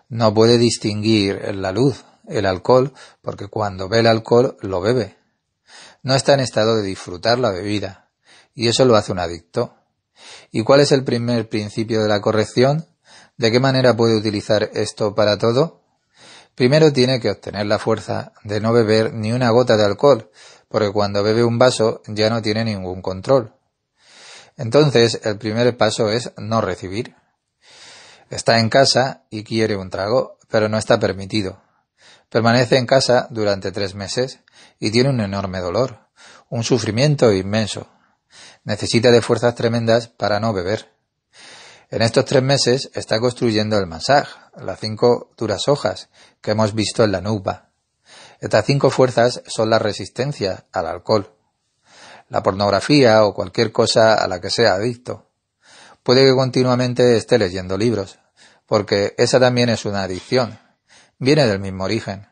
A: No puede distinguir la luz, el alcohol, porque cuando ve el alcohol lo bebe. No está en estado de disfrutar la bebida, y eso lo hace un adicto. ¿Y cuál es el primer principio de la corrección? ¿De qué manera puede utilizar esto para todo? Primero tiene que obtener la fuerza de no beber ni una gota de alcohol, porque cuando bebe un vaso ya no tiene ningún control. Entonces, el primer paso es no recibir. Está en casa y quiere un trago, pero no está permitido. Permanece en casa durante 3 meses y tiene un enorme dolor, un sufrimiento inmenso. Necesita de fuerzas tremendas para no beber. En estos 3 meses está construyendo el masaj, las 5 duras hojas que hemos visto en la nukba. Estas 5 fuerzas son la resistencia al alcohol, la pornografía o cualquier cosa a la que sea adicto. Puede que continuamente esté leyendo libros, porque esa también es una adicción. Viene del mismo origen.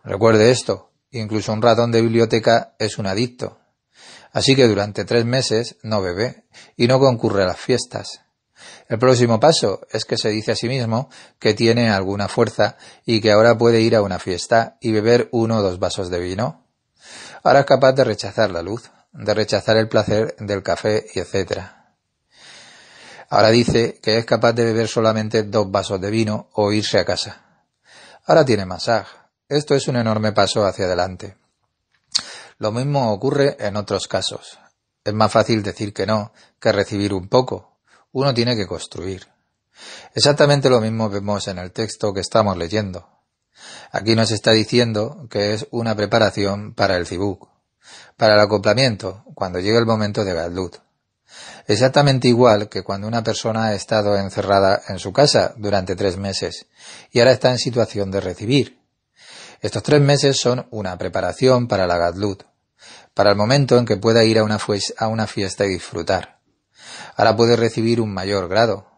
A: Recuerde esto, incluso un ratón de biblioteca es un adicto. Así que durante 3 meses no bebe y no concurre a las fiestas. El próximo paso es que se dice a sí mismo que tiene alguna fuerza y que ahora puede ir a una fiesta y beber 1 o 2 vasos de vino. Ahora es capaz de rechazar la luz, de rechazar el placer del café y etc. Ahora dice que es capaz de beber solamente 2 vasos de vino o irse a casa. Ahora tiene masaj. Esto es un enorme paso hacia adelante. Lo mismo ocurre en otros casos. Es más fácil decir que no que recibir un poco. Uno tiene que construir. Exactamente lo mismo vemos en el texto que estamos leyendo. Aquí nos está diciendo que es una preparación para el zibuk, para el acoplamiento, cuando llegue el momento de Gadlut. Exactamente igual que cuando una persona ha estado encerrada en su casa durante 3 meses y ahora está en situación de recibir. Estos 3 meses son una preparación para la Gadlut, para el momento en que pueda ir a una fiesta y disfrutar. Ahora puede recibir un mayor grado.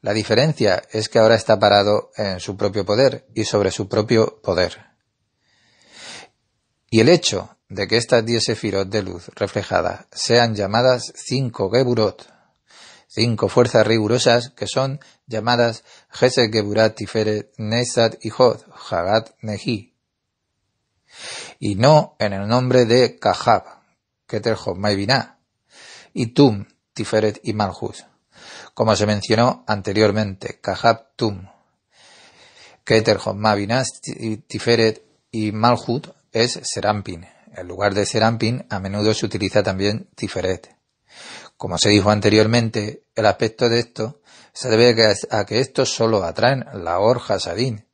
A: La diferencia es que ahora está parado en su propio poder y sobre su propio poder. Y el hecho de que estas 10 sefirot de luz reflejadas sean llamadas 5 geburot, 5 fuerzas rigurosas que son llamadas Gesed, Geburat, Tiferet, Nesat y Hod, Hagat, Nehi, y no en el nombre de Kahab, Keter, Hod, y Binah, y Tum, Tiferet y Malhut, como se mencionó anteriormente. Kahab, Tum, Keter, Hod, Binah, Tiferet y Malhut es Serampin. En lugar de Serampin, a menudo se utiliza también Tiferet. Como se dijo anteriormente, el aspecto de esto se debe a que estos solo atraen la Or Hasadin,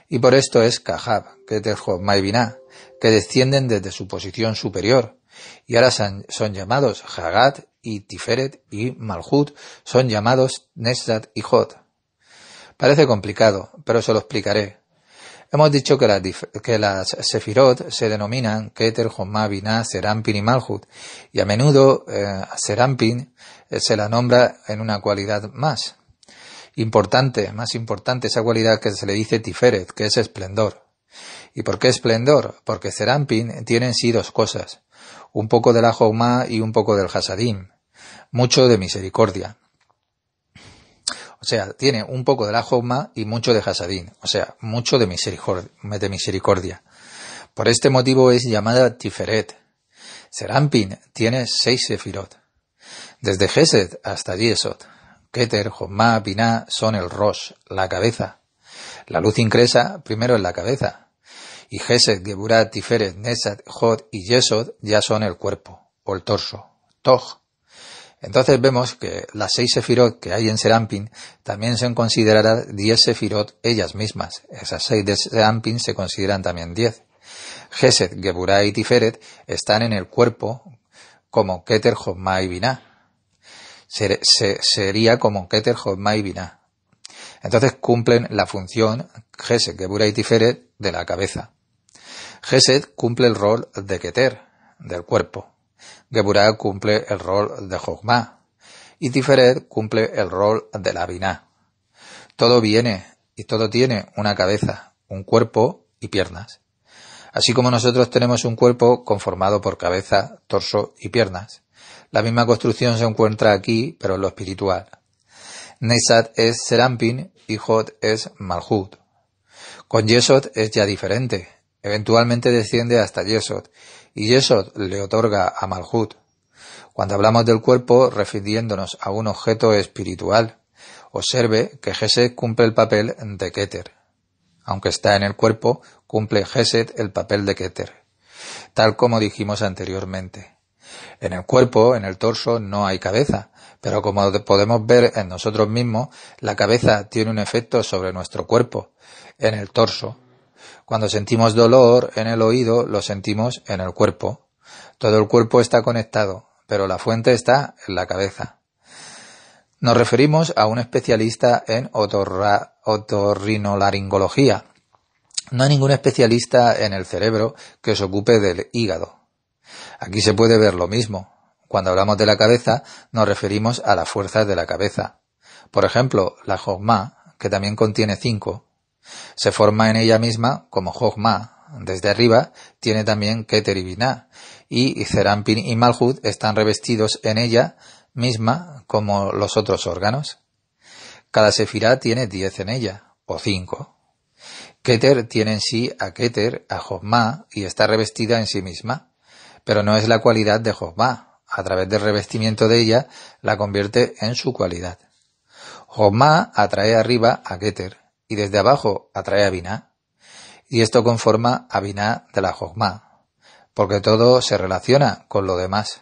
A: y por esto es Kahab, Keter, Hod, y Binah, que descienden desde su posición superior, y ahora son llamados Hagat, y Tiferet y Malhut son llamados Nesat y Hod. Parece complicado, pero se lo explicaré. Hemos dicho que las sefirot se denominan Keter, Hod, Binah, Serampin y Malhut, y a menudo Serampin se la nombra en una cualidad más importante, esa cualidad que se le dice Tiferet, que es esplendor. ¿Y por qué esplendor? Porque Serampin tiene en sí 2 cosas, un poco de la Jochma y un poco del Hasadim, mucho de misericordia. O sea, tiene un poco de la Jochma y mucho de Hasadim, o sea, mucho de misericordia. Por este motivo es llamada Tiferet. Serampin tiene 6 sefirot. Desde Gesed hasta Yesod, Keter, Hod, Binah son el Rosh, la cabeza. La luz ingresa primero en la cabeza. Y Gesed, Geburat, Tiferet, Nesat, Hod y Yesod ya son el cuerpo, o el torso, Toj. Entonces vemos que las 6 sefirot que hay en Serampin también son consideradas 10 sefirot ellas mismas. Esas 6 de Serampin se consideran también 10. Gesed, Geburah y Tiferet están en el cuerpo como Keter, Hod, y Binah. Sería como Keter, Hod, y Binah. Entonces cumplen la función Gesed, Geburah y Tiferet de la cabeza. Gesed cumple el rol de Keter, del cuerpo. Geburah cumple el rol de Jochma y Tiferet cumple el rol de la Binah. Todo viene y todo tiene una cabeza, un cuerpo y piernas. Así como nosotros tenemos un cuerpo conformado por cabeza, torso y piernas. La misma construcción se encuentra aquí, pero en lo espiritual. Nesat es Serampin y Hod es Malhut. Con Yesod es ya diferente. Eventualmente desciende hasta Yesod, y Yesod le otorga a Malhut. Cuando hablamos del cuerpo, refiriéndonos a un objeto espiritual, observe que Gesed cumple el papel de Keter. Aunque está en el cuerpo, cumple Gesed el papel de Keter, tal como dijimos anteriormente. En el cuerpo, en el torso, no hay cabeza, pero como podemos ver en nosotros mismos, la cabeza tiene un efecto sobre nuestro cuerpo, en el torso. Cuando sentimos dolor en el oído, lo sentimos en el cuerpo. Todo el cuerpo está conectado, pero la fuente está en la cabeza. Nos referimos a un especialista en otorrinolaringología. No hay ningún especialista en el cerebro que se ocupe del hígado. Aquí se puede ver lo mismo. Cuando hablamos de la cabeza, nos referimos a las fuerzas de la cabeza. Por ejemplo, la Jogma, que también contiene 5, se forma en ella misma como Jogma. Desde arriba tiene también Keter y Binah, y Zerampin y Malhut están revestidos en ella misma como los otros órganos. Cada sefirá tiene 10 en ella, o 5. Keter tiene en sí a Keter, a Jogma, y está revestida en sí misma, pero no es la cualidad de Jogma. A través del revestimiento de ella la convierte en su cualidad. Jogma atrae arriba a Keter, y desde abajo atrae a Binah, y esto conforma a Binah de la Jogma, porque todo se relaciona con lo demás.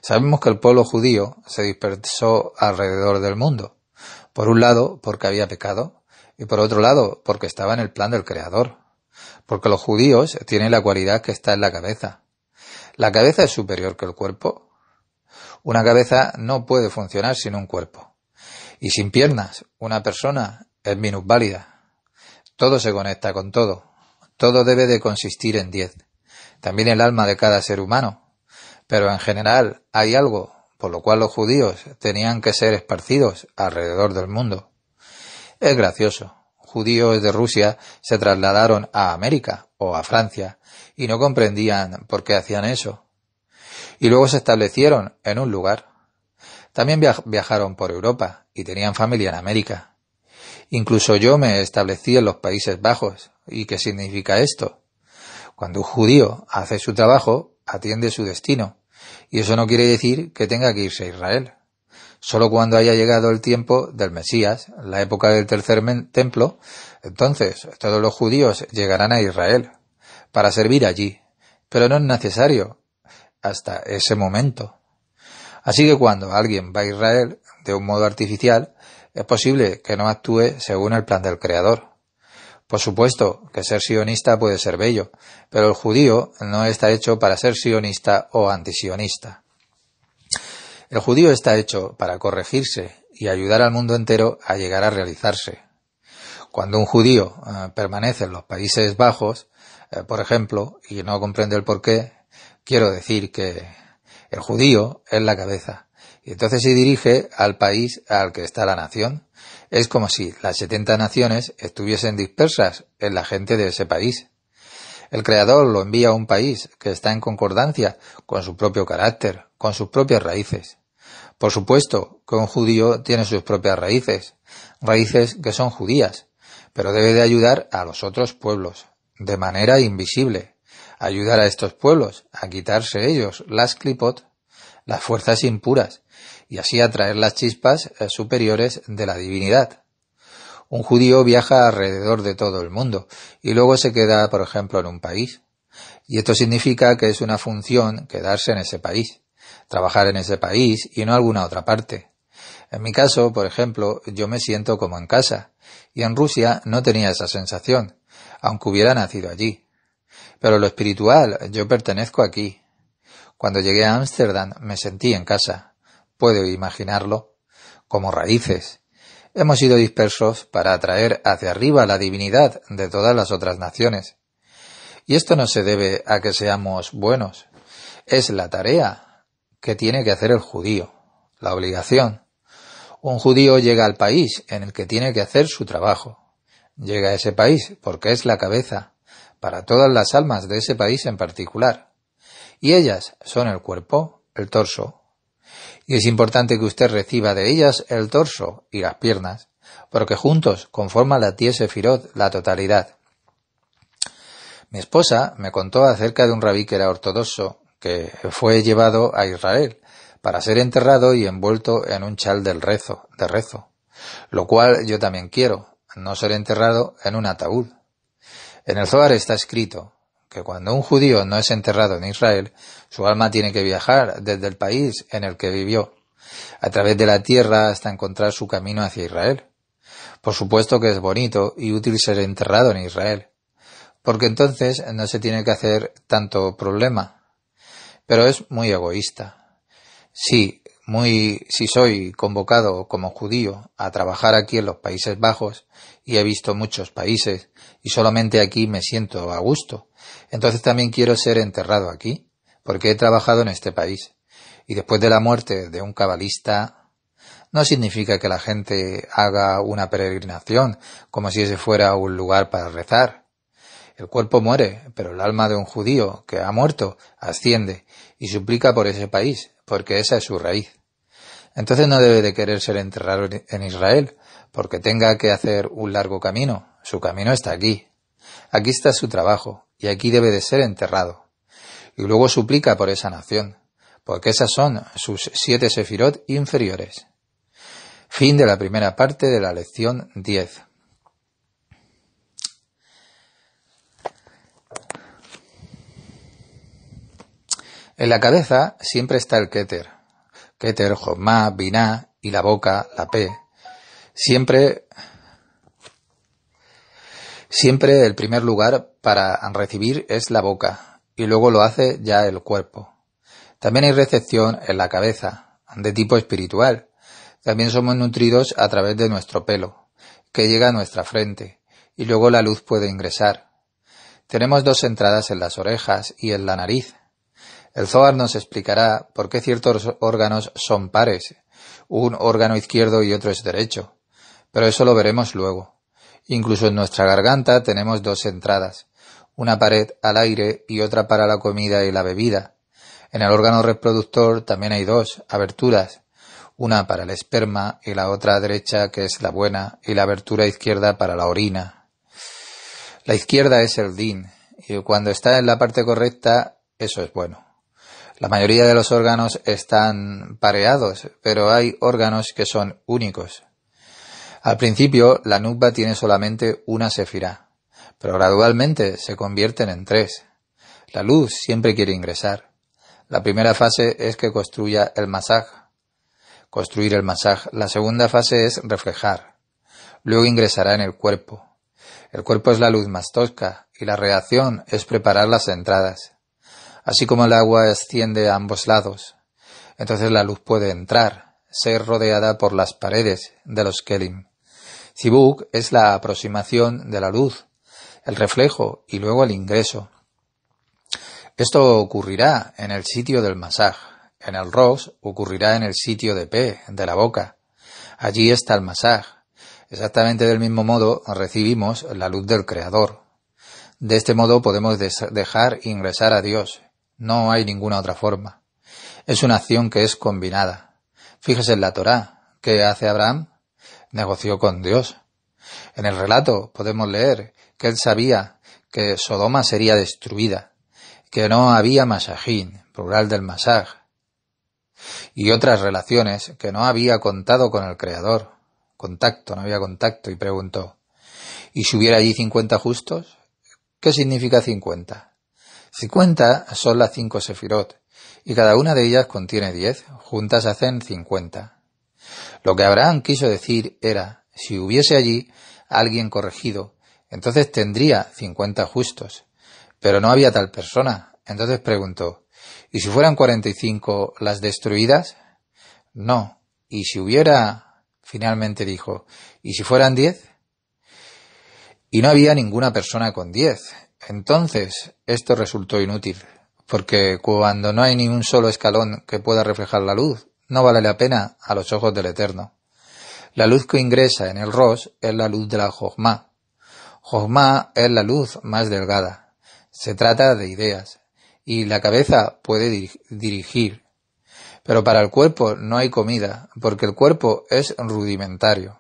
A: Sabemos que el pueblo judío se dispersó alrededor del mundo, por un lado porque había pecado, y por otro lado porque estaba en el plan del Creador, porque los judíos tienen la cualidad que está en la cabeza. ¿La cabeza es superior que el cuerpo? Una cabeza no puede funcionar sin un cuerpo. Y sin piernas, una persona es minusválida. Todo se conecta con todo. Todo debe de consistir en 10. También el alma de cada ser humano. Pero en general hay algo por lo cual los judíos tenían que ser esparcidos alrededor del mundo. Es gracioso. Judíos de Rusia se trasladaron a América o a Francia y no comprendían por qué hacían eso. Y luego se establecieron en un lugar. También viajaron por Europa y tenían familia en América. Incluso yo me establecí en los Países Bajos. ¿Y qué significa esto? Cuando un judío hace su trabajo, atiende su destino. Y eso no quiere decir que tenga que irse a Israel. Solo cuando haya llegado el tiempo del Mesías, la época del tercer templo, entonces todos los judíos llegarán a Israel para servir allí. Pero no es necesario hasta ese momento. Así que cuando alguien va a Israel de un modo artificial, es posible que no actúe según el plan del Creador. Por supuesto que ser sionista puede ser bello, pero el judío no está hecho para ser sionista o antisionista. El judío está hecho para corregirse y ayudar al mundo entero a llegar a realizarse. Cuando un judío permanece en los Países Bajos, por ejemplo, y no comprende el porqué, quiero decir que el judío es la cabeza, y entonces se dirige al país al que está la nación. Es como si las 70 naciones estuviesen dispersas en la gente de ese país. El Creador lo envía a un país que está en concordancia con su propio carácter, con sus propias raíces. Por supuesto que un judío tiene sus propias raíces que son judías, pero debe de ayudar a los otros pueblos, de manera invisible, ayudar a estos pueblos a quitarse ellos las clipot, las fuerzas impuras, y así atraer las chispas superiores de la divinidad. Un judío viaja alrededor de todo el mundo y luego se queda, por ejemplo, en un país. Y esto significa que es una función quedarse en ese país, trabajar en ese país y no alguna otra parte. En mi caso, por ejemplo, yo me siento como en casa, y en Rusia no tenía esa sensación, aunque hubiera nacido allí. Pero lo espiritual, yo pertenezco aquí. Cuando llegué a Ámsterdam me sentí en casa. Puedo imaginarlo, como raíces. Hemos sido dispersos para atraer hacia arriba la divinidad de todas las otras naciones. Y esto no se debe a que seamos buenos. Es la tarea que tiene que hacer el judío, la obligación. Un judío llega al país en el que tiene que hacer su trabajo. Llega a ese país porque es la cabeza, para todas las almas de ese país en particular. Y ellas son el cuerpo, el torso. Y es importante que usted reciba de ellas el torso y las piernas, porque juntos conforman las 10 sefirot, la totalidad. Mi esposa me contó acerca de un rabí que era ortodoxo, que fue llevado a Israel para ser enterrado y envuelto en un chal de rezo, lo cual yo también quiero, no ser enterrado en un ataúd. En el Zohar está escrito que cuando un judío no es enterrado en Israel, su alma tiene que viajar desde el país en el que vivió, a través de la tierra hasta encontrar su camino hacia Israel. Por supuesto que es bonito y útil ser enterrado en Israel, porque entonces no se tiene que hacer tanto problema, pero es muy egoísta. Sí, si soy convocado como judío a trabajar aquí en los Países Bajos y he visto muchos países y solamente aquí me siento a gusto, entonces también quiero ser enterrado aquí, porque he trabajado en este país. Y después de la muerte de un cabalista, no significa que la gente haga una peregrinación como si ese fuera un lugar para rezar. El cuerpo muere, pero el alma de un judío que ha muerto asciende y suplica por ese país, porque esa es su raíz. Entonces no debe de querer ser enterrado en Israel, porque tenga que hacer un largo camino. Su camino está aquí. Aquí está su trabajo, y aquí debe de ser enterrado. Y luego suplica por esa nación, porque esas son sus 7 sefirot inferiores. Fin de la primera parte de la lección 10. En la cabeza siempre está el Keter, Jochma, Biná, y la boca, la P. Siempre el primer lugar para recibir es la boca, y luego lo hace ya el cuerpo. También hay recepción en la cabeza, de tipo espiritual. También somos nutridos a través de nuestro pelo, que llega a nuestra frente, y luego la luz puede ingresar. Tenemos 2 entradas en las orejas y en la nariz. El Zohar nos explicará por qué ciertos órganos son pares, un órgano izquierdo y otro es derecho, pero eso lo veremos luego. Incluso en nuestra garganta tenemos 2 entradas, una pared al aire y otra para la comida y la bebida. En el órgano reproductor también hay 2 aberturas, una para el esperma y la otra derecha, que es la buena, y la abertura izquierda para la orina. La izquierda es el din, y cuando está en la parte correcta, eso es bueno. La mayoría de los órganos están pareados, pero hay órganos que son únicos. Al principio, la nukba tiene solamente una sefirá, pero gradualmente se convierten en 3. La luz siempre quiere ingresar. La primera fase es que construya el masaj, construir el masaj. La segunda fase es reflejar. Luego ingresará en el cuerpo. El cuerpo es la luz más tosca y la reacción es preparar las entradas. Así como el agua asciende a ambos lados, entonces la luz puede entrar, ser rodeada por las paredes de los kelim. Zibuk es la aproximación de la luz, el reflejo y luego el ingreso. Esto ocurrirá en el sitio del masaj. En el ros ocurrirá en el sitio de P, de la boca. Allí está el masaj. Exactamente del mismo modo recibimos la luz del Creador. De este modo podemos dejar ingresar a Dios. No hay ninguna otra forma. Es una acción que es combinada. Fíjese en la Torá. ¿Qué hace Abraham? Negoció con Dios. En el relato podemos leer que él sabía que Sodoma sería destruida, que no había masajín, plural del masaj, y otras relaciones, que no había contado con el Creador. No había contacto, y preguntó, ¿y si hubiera allí 50 justos? ¿Qué significa 50? 50 son las 5 sefirot, y cada una de ellas contiene 10, juntas hacen 50. Lo que Abraham quiso decir era, si hubiese allí alguien corregido, entonces tendría 50 justos, pero no había tal persona. Entonces preguntó, ¿y si fueran 45 las destruidas? No. ¿Y si hubiera? Finalmente dijo, ¿y si fueran 10? Y no había ninguna persona con 10. Entonces, esto resultó inútil, porque cuando no hay ni un solo escalón que pueda reflejar la luz, no vale la pena a los ojos del Eterno. La luz que ingresa en el ros es la luz de la Jochma. Jochma es la luz más delgada. Se trata de ideas, y la cabeza puede dirigir. Pero para el cuerpo no hay comida, porque el cuerpo es rudimentario.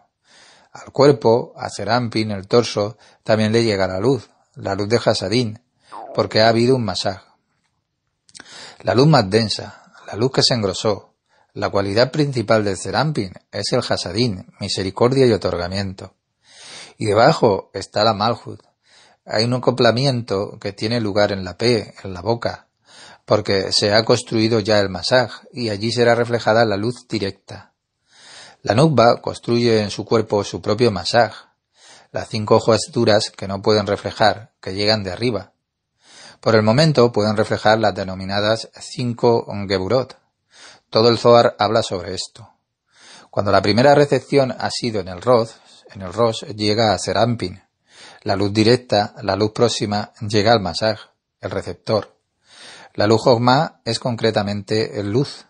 A: Al cuerpo, a Serampin, el torso, también le llega la luz de Hasadín, porque ha habido un masaj. La luz más densa, la luz que se engrosó, la cualidad principal del Serampin es el Hasadín, misericordia y otorgamiento. Y debajo está la Malhut. Hay un acoplamiento que tiene lugar en la P, en la boca, porque se ha construido ya el masaj, y allí será reflejada la luz directa. La nukba construye en su cuerpo su propio masaj, las 5 hojas duras que no pueden reflejar, que llegan de arriba. Por el momento pueden reflejar las denominadas 5 geburot, Todo el Zohar habla sobre esto. Cuando la primera recepción ha sido en el Rosh llega a Serampin. La luz directa, la luz próxima, llega al Masaj, el receptor. La luz Jochma es concretamente el luz.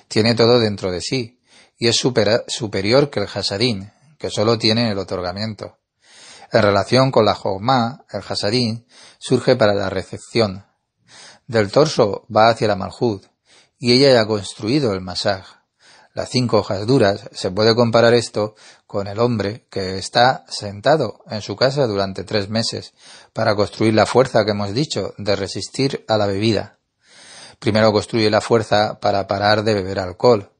A: Tiene todo dentro de sí y es superior que el Hasadín, que solo tiene el otorgamiento. En relación con la Jochma, el Hasadín surge para la recepción. Del torso va hacia la Malhut y ella ya ha construido el Masaj. Las 5 hojas duras, se puede comparar esto con el hombre que está sentado en su casa durante 3 meses para construir la fuerza que hemos dicho de resistir a la bebida. Primero construye la fuerza para parar de beber alcohol.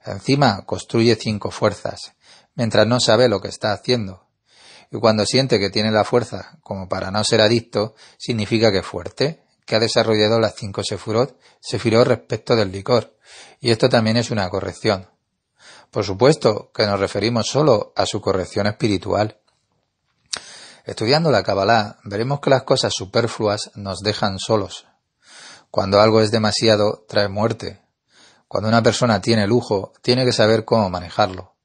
A: Encima construye 5 fuerzas, mientras no sabe lo que está haciendo. Y cuando siente que tiene la fuerza como para no ser adicto, significa que es fuerte, que ha desarrollado las 5 sefirot respecto del licor. Y esto también es una corrección. Por supuesto que nos referimos solo a su corrección espiritual. Estudiando la Kabbalah, veremos que las cosas superfluas nos dejan solos. Cuando algo es demasiado, trae muerte. Cuando una persona tiene lujo, tiene que saber cómo manejarlo.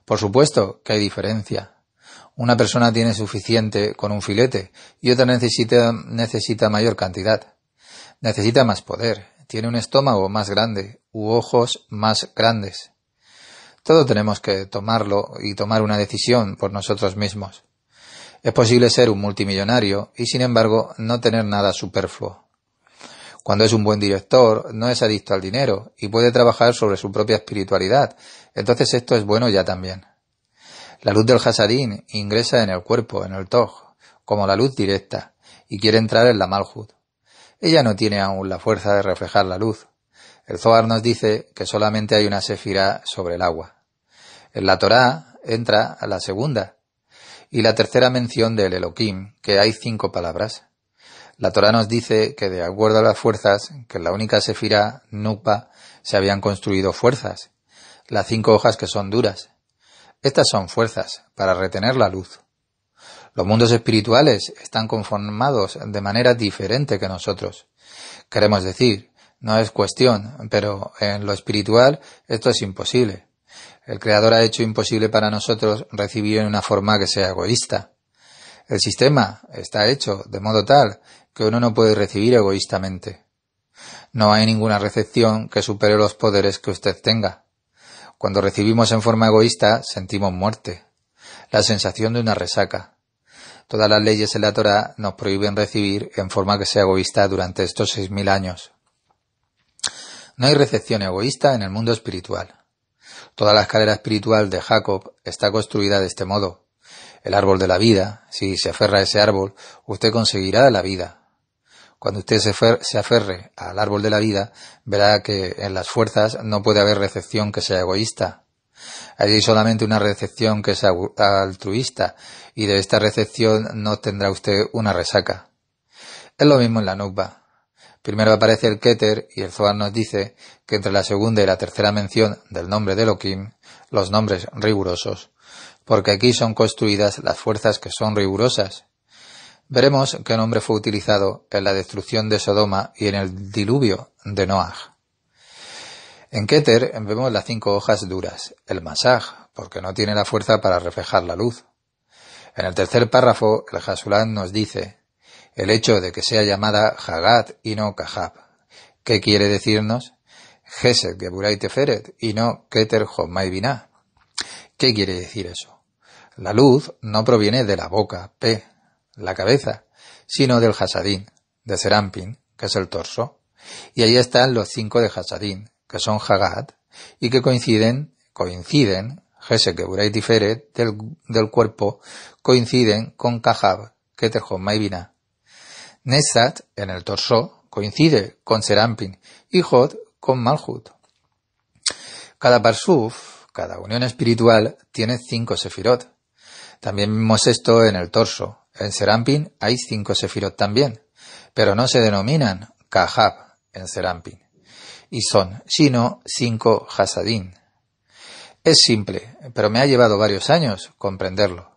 A: Por supuesto que hay diferencia. Una persona tiene suficiente con un filete y otra necesita mayor cantidad. Necesita más poder, tiene un estómago más grande u ojos más grandes. Todo tenemos que tomarlo y tomar una decisión por nosotros mismos. Es posible ser un multimillonario y sin embargo no tener nada superfluo. Cuando es un buen director, no es adicto al dinero y puede trabajar sobre su propia espiritualidad, entonces esto es bueno ya también. La luz del Hasadín ingresa en el cuerpo, en el Toj, como la luz directa, y quiere entrar en la Malhut. Ella no tiene aún la fuerza de reflejar la luz. El Zohar nos dice que solamente hay una sefirá sobre el agua. En la Torá entra la segunda y la tercera mención del Elohim, que hay 5 palabras. La Torá nos dice que de acuerdo a las fuerzas, que en la única sefirá, Nukba, se habían construido fuerzas, las 5 hojas que son duras. Estas son fuerzas para retener la luz. Los mundos espirituales están conformados de manera diferente que nosotros. Queremos decir, no es cuestión, pero en lo espiritual esto es imposible. El Creador ha hecho imposible para nosotros recibir en una forma que sea egoísta. El sistema está hecho de modo tal que uno no puede recibir egoístamente. No hay ninguna recepción que supere los poderes que usted tenga. Cuando recibimos en forma egoísta, sentimos muerte, la sensación de una resaca. Todas las leyes en la Torá nos prohíben recibir en forma que sea egoísta durante estos 6.000 años. No hay recepción egoísta en el mundo espiritual. Toda la escalera espiritual de Jacob está construida de este modo. El árbol de la vida, si se aferra a ese árbol, usted conseguirá la vida. Cuando usted se aferre al árbol de la vida, verá que en las fuerzas no puede haber recepción que sea egoísta. Hay solamente una recepción que es altruista, y de esta recepción no tendrá usted una resaca. Es lo mismo en la Nukba. Primero aparece el Keter y el Zohar nos dice que entre la segunda y la tercera mención del nombre de Elohim, los nombres rigurosos, porque aquí son construidas las fuerzas que son rigurosas. Veremos qué nombre fue utilizado en la destrucción de Sodoma y en el diluvio de Noaj. En Keter vemos las 5 hojas duras, el Masaj, porque no tiene la fuerza para reflejar la luz. En el tercer párrafo, el Hasulán nos dice el hecho de que sea llamada Hagat y no Kahab. ¿Qué quiere decirnos? Gesed Geburay Teferet y no Keter Jochma Binah. ¿Qué quiere decir eso? La luz no proviene de la boca, P, la cabeza, sino del Hasadín, de Serampin, que es el torso. Y ahí están los 5 de Hasadín, que son Hagat, y que coinciden, Gesed Geburay Teferet del cuerpo, coinciden con Kahab, Keter Jochma Binah. Nesat, en el torso, coincide con Serampin y Hod con Malhut. Cada parsuf, cada unión espiritual, tiene 5 sefirot. También vemos esto en el torso. En Serampin hay 5 sefirot también, pero no se denominan Kahab en Serampin, y son, sino 5 Hasadín. Es simple, pero me ha llevado varios años comprenderlo.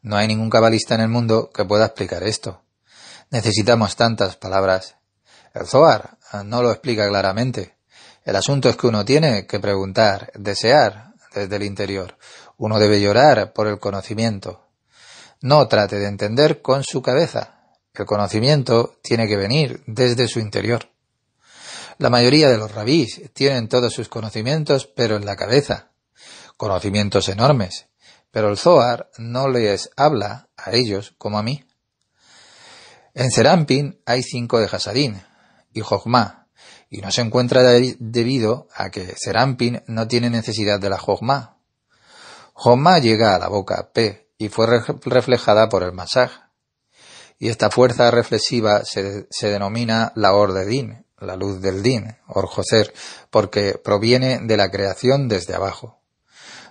A: No hay ningún cabalista en el mundo que pueda explicar esto. Necesitamos tantas palabras. El Zohar no lo explica claramente. El asunto es que uno tiene que preguntar, desear desde el interior. Uno debe llorar por el conocimiento. No trate de entender con su cabeza. El conocimiento tiene que venir desde su interior. La mayoría de los rabís tienen todos sus conocimientos, pero en la cabeza. Conocimientos enormes. Pero el Zohar no les habla a ellos como a mí. En Serampin hay 5 de Hasadín y Jochma, y no se encuentra debido a que Serampin no tiene necesidad de la Jochma. Jochma llega a la boca P y fue reflejada por el Masaj. Y esta fuerza reflexiva se denomina la Or de Din, la luz del Din, Or Joser, porque proviene de la creación desde abajo.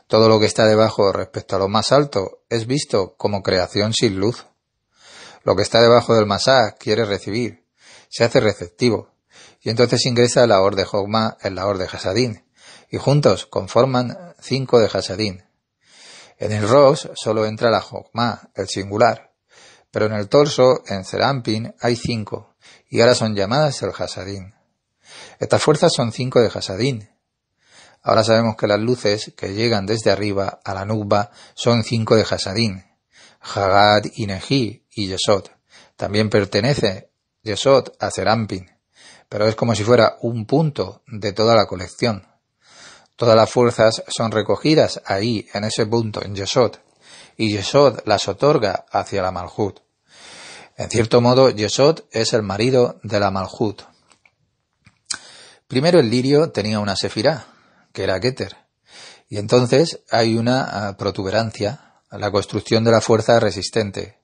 A: Todo lo que está debajo respecto a lo más alto es visto como creación sin luz. Lo que está debajo del Masaj quiere recibir, se hace receptivo, y entonces ingresa la Or de Jochma en la Or de Hasadín, y juntos conforman 5 de Hasadín. En el Rosh solo entra la Jochma, el singular, pero en el torso, en Serampin, hay 5, y ahora son llamadas el Hasadín. Estas fuerzas son 5 de Hasadín. Ahora sabemos que las luces que llegan desde arriba a la Nukba son 5 de Hasadín, Hagad y Neji y Yesod. También pertenece Yesod a Serampin, pero es como si fuera un punto de toda la colección. Todas las fuerzas son recogidas ahí, en ese punto, en Yesod, y Yesod las otorga hacia la Malhut. En cierto modo, Yesod es el marido de la Malhut. Primero el lirio tenía una sefirá, que era Keter, y entonces hay una protuberancia, la construcción de la fuerza resistente,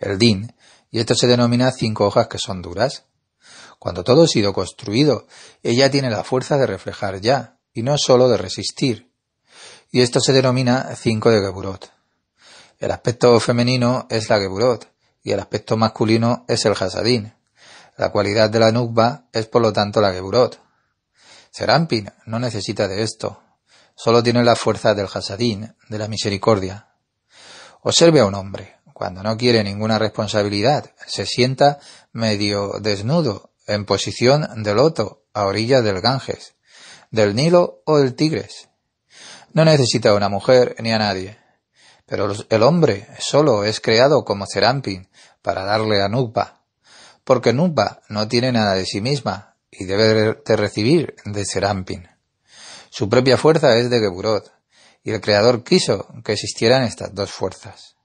A: el Din, y esto se denomina 5 hojas que son duras. Cuando todo ha sido construido, ella tiene la fuerza de reflejar ya, y no solo de resistir, y esto se denomina 5 de Geburot. El aspecto femenino es la Geburot, y el aspecto masculino es el Hasadín. La cualidad de la Nukba es por lo tanto la Geburot. Serampin no necesita de esto, solo tiene la fuerza del Hasadín, de la misericordia. Observe a un hombre, cuando no quiere ninguna responsabilidad, se sienta medio desnudo, en posición de loto, a orillas del Ganges, del Nilo o del Tigris. No necesita a una mujer ni a nadie. Pero el hombre solo es creado como Serampin para darle a Nukba, porque Nukba no tiene nada de sí misma y debe de recibir de Serampin. Su propia fuerza es de Geburot, y el Creador quiso que existieran estas dos fuerzas.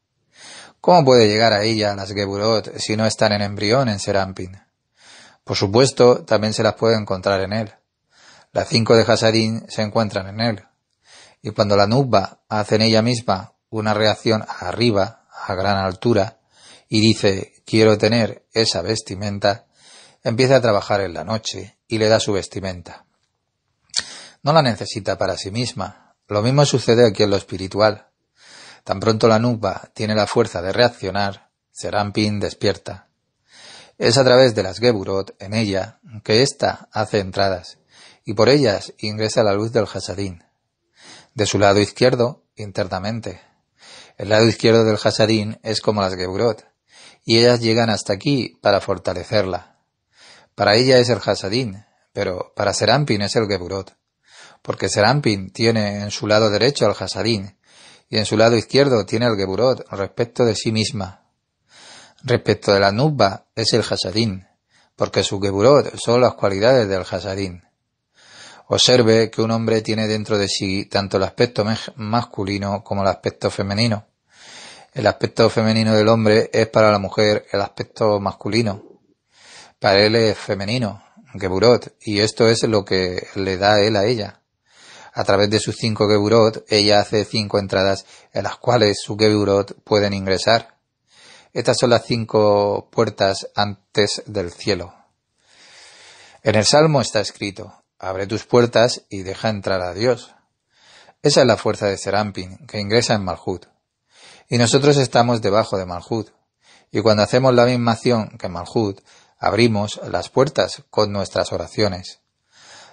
A: ¿Cómo puede llegar a ella las Geburot si no están en embrión en Serampin? Por supuesto, también se las puede encontrar en él. Las 5 de Hasadín se encuentran en él, y cuando la Nukba hace en ella misma una reacción arriba, a gran altura, y dice, quiero tener esa vestimenta, empieza a trabajar en la noche y le da su vestimenta. No la necesita para sí misma. Lo mismo sucede aquí en lo espiritual. Tan pronto la Nukba tiene la fuerza de reaccionar, Serampin despierta. Es a través de las Geburot en ella que ésta hace entradas, y por ellas ingresa la luz del Hasadín. De su lado izquierdo, internamente. El lado izquierdo del Hasadín es como las Geburot, y ellas llegan hasta aquí para fortalecerla. Para ella es el Hasadín, pero para Serampin es el Geburot, porque Serampin tiene en su lado derecho el Hasadín, y en su lado izquierdo tiene el Geburot respecto de sí misma. Respecto de la Nukba es el Hasadín, porque su Geburot son las cualidades del Hasadín. Observe que un hombre tiene dentro de sí tanto el aspecto masculino como el aspecto femenino. El aspecto femenino del hombre es para la mujer el aspecto masculino. Para él es femenino, Geburot, y esto es lo que le da él a ella. A través de sus 5 Geburot, ella hace 5 entradas en las cuales sus Geburot pueden ingresar. Estas son las 5 puertas antes del cielo. En el Salmo está escrito, abre tus puertas y deja entrar a Dios. Esa es la fuerza de Serampin, que ingresa en Malhut. Y nosotros estamos debajo de Malhut. Y cuando hacemos la misma acción que Malhut, abrimos las puertas con nuestras oraciones.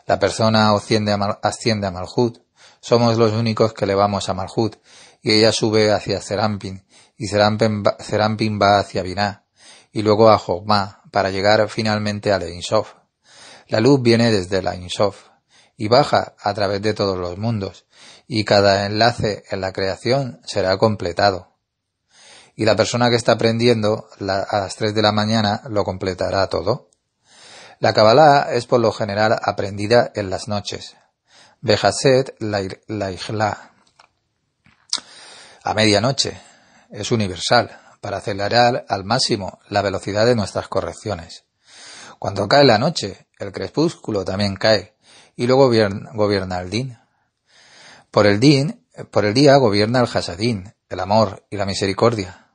A: La persona asciende a Malhut. Somos los únicos que elevamos a Malhut, y ella sube hacia Serampin, y Serampin va hacia Binah, y luego a Jochma, para llegar finalmente al Ein Sof. La luz viene desde la Ein Sof, y baja a través de todos los mundos, y cada enlace en la creación será completado. Y la persona que está aprendiendo a las 3 de la mañana lo completará todo. La Kabbalah es por lo general aprendida en las noches. Bejaset Laijla. A medianoche. Es universal, para acelerar al máximo la velocidad de nuestras correcciones. Cuando cae la noche, el crepúsculo también cae, y luego gobierna el Din. Por el día gobierna el Hasadín, el amor y la misericordia.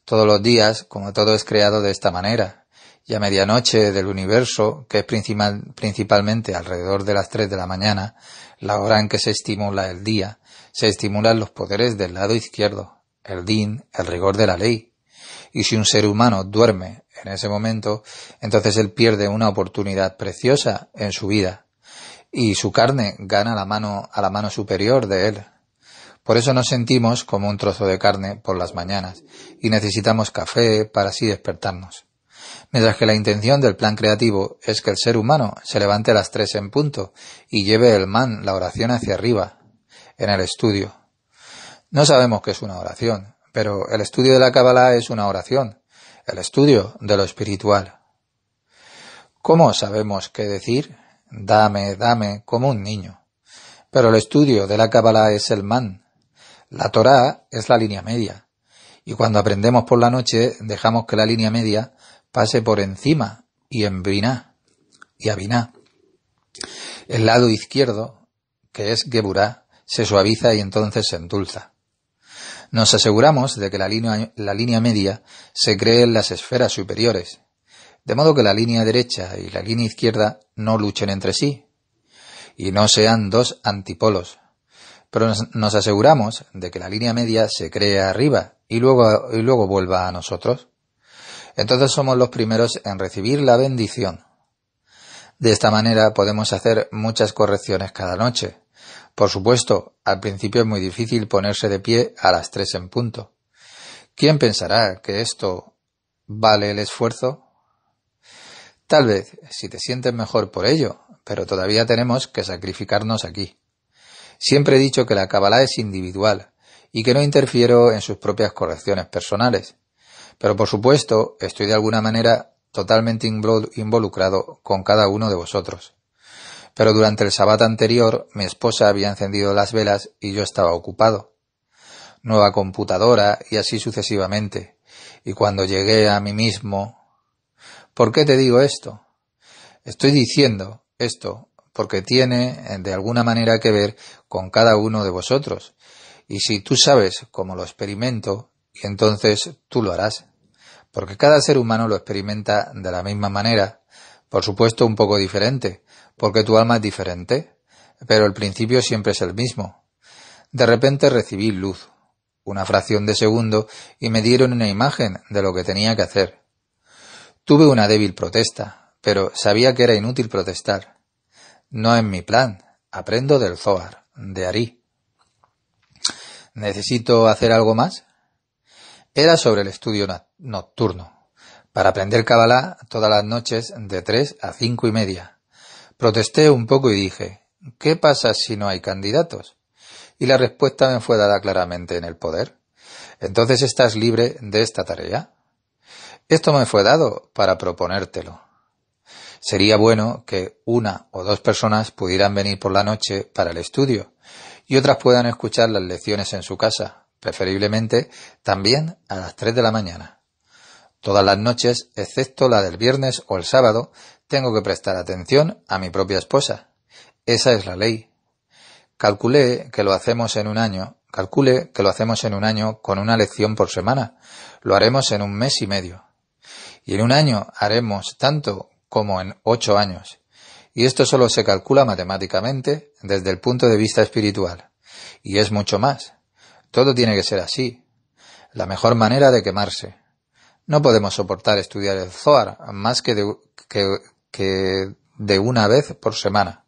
A: Todos los días, como todo es creado de esta manera, y a medianoche del universo, que es principalmente alrededor de las 3 de la mañana, la hora en que se estimula el día, se estimulan los poderes del lado izquierdo, el Din, el rigor de la ley. Y si un ser humano duerme en ese momento, entonces él pierde una oportunidad preciosa en su vida, y su carne gana a la mano superior de él. Por eso nos sentimos como un trozo de carne por las mañanas, y necesitamos café para así despertarnos. Mientras que la intención del plan creativo es que el ser humano se levante a las 3 en punto y lleve el man, la oración hacia arriba, en el estudio. No sabemos qué es una oración, pero el estudio de la Kabbalah es una oración, el estudio de lo espiritual. ¿Cómo sabemos qué decir? Dame, dame, como un niño. Pero el estudio de la Kabbalah es el man. La Torá es la línea media. Y cuando aprendemos por la noche, dejamos que la línea media pase por encima y en Biná y Abiná. El lado izquierdo, que es Geburá, se suaviza y entonces se endulza. Nos aseguramos de que la línea media se cree en las esferas superiores, de modo que la línea derecha y la línea izquierda no luchen entre sí, y no sean dos antipolos. Pero nos aseguramos de que la línea media se cree arriba y luego vuelva a nosotros. Entonces somos los primeros en recibir la bendición. De esta manera podemos hacer muchas correcciones cada noche. Por supuesto, al principio es muy difícil ponerse de pie a las 3 en punto. ¿Quién pensará que esto vale el esfuerzo? Tal vez, si te sientes mejor por ello, pero todavía tenemos que sacrificarnos aquí. Siempre he dicho que la Kabbalah es individual y que no interfiero en sus propias correcciones personales. Pero por supuesto, estoy de alguna manera totalmente involucrado con cada uno de vosotros. Pero durante el Sabbat anterior, mi esposa había encendido las velas y yo estaba ocupado. Nueva computadora y así sucesivamente. Y cuando llegué a mí mismo... ¿Por qué te digo esto? Estoy diciendo esto porque tiene de alguna manera que ver con cada uno de vosotros. Y si tú sabes cómo lo experimento, y entonces tú lo harás. Porque cada ser humano lo experimenta de la misma manera, por supuesto un poco diferente, porque tu alma es diferente, pero el principio siempre es el mismo. De repente recibí luz, una fracción de segundo, y me dieron una imagen de lo que tenía que hacer. Tuve una débil protesta, pero sabía que era inútil protestar. No es mi plan, aprendo del Zohar, de Ari. ¿Necesito hacer algo más? Era sobre el estudio nocturno, para aprender Kabbalah todas las noches de 3 a 5:30. Protesté un poco y dije, ¿qué pasa si no hay candidatos? Y la respuesta me fue dada claramente en el poder. Entonces estás libre de esta tarea. Esto me fue dado para proponértelo. Sería bueno que 1 o 2 personas pudieran venir por la noche para el estudio y otras puedan escuchar las lecciones en su casa, preferiblemente también a las 3 de la mañana. Todas las noches, excepto la del viernes o el sábado, tengo que prestar atención a mi propia esposa. Esa es la ley. Calcule que lo hacemos en un año con una lección por semana. Lo haremos en 1 mes y medio. Y en 1 año haremos tanto como en 8 años. Y esto solo se calcula matemáticamente desde el punto de vista espiritual. Y es mucho más. Todo tiene que ser así. La mejor manera de quemarse. No podemos soportar estudiar el Zohar más que de 1 vez por semana.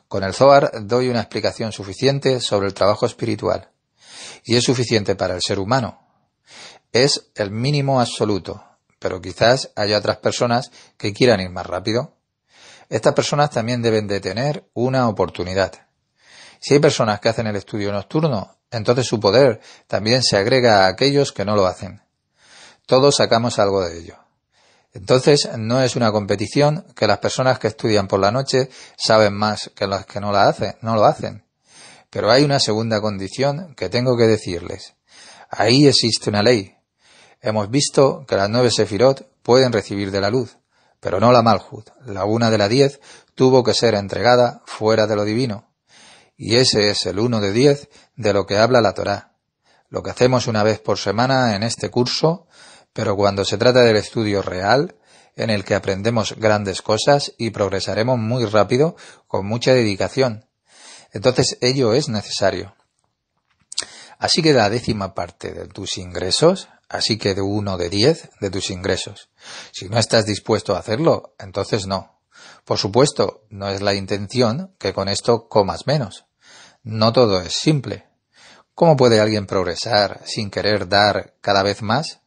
A: Con el Zohar doy una explicación suficiente sobre el trabajo espiritual. Y es suficiente para el ser humano. Es el mínimo absoluto, pero quizás haya otras personas que quieran ir más rápido. Estas personas también deben de tener una oportunidad. Si hay personas que hacen el estudio nocturno, entonces su poder también se agrega a aquellos que no lo hacen. Todos sacamos algo de ello. Entonces no es una competición que las personas que estudian por la noche saben más que las que no lo hacen. Pero hay una segunda condición que tengo que decirles. Ahí existe una ley. Hemos visto que las 9 Sefirot pueden recibir de la luz, pero no la Malhut. La una de la 10 tuvo que ser entregada fuera de lo divino. Y ese es el 1 de 10 de lo que habla la Torá. Lo que hacemos una vez por semana en este curso, pero cuando se trata del estudio real, en el que aprendemos grandes cosas y progresaremos muy rápido con mucha dedicación. Entonces ello es necesario. Así que la 10ª parte de tus ingresos, así que de 1 de 10 de tus ingresos. Si no estás dispuesto a hacerlo, entonces no. Por supuesto, no es la intención que con esto comas menos. No todo es simple. ¿Cómo puede alguien progresar sin querer dar cada vez más?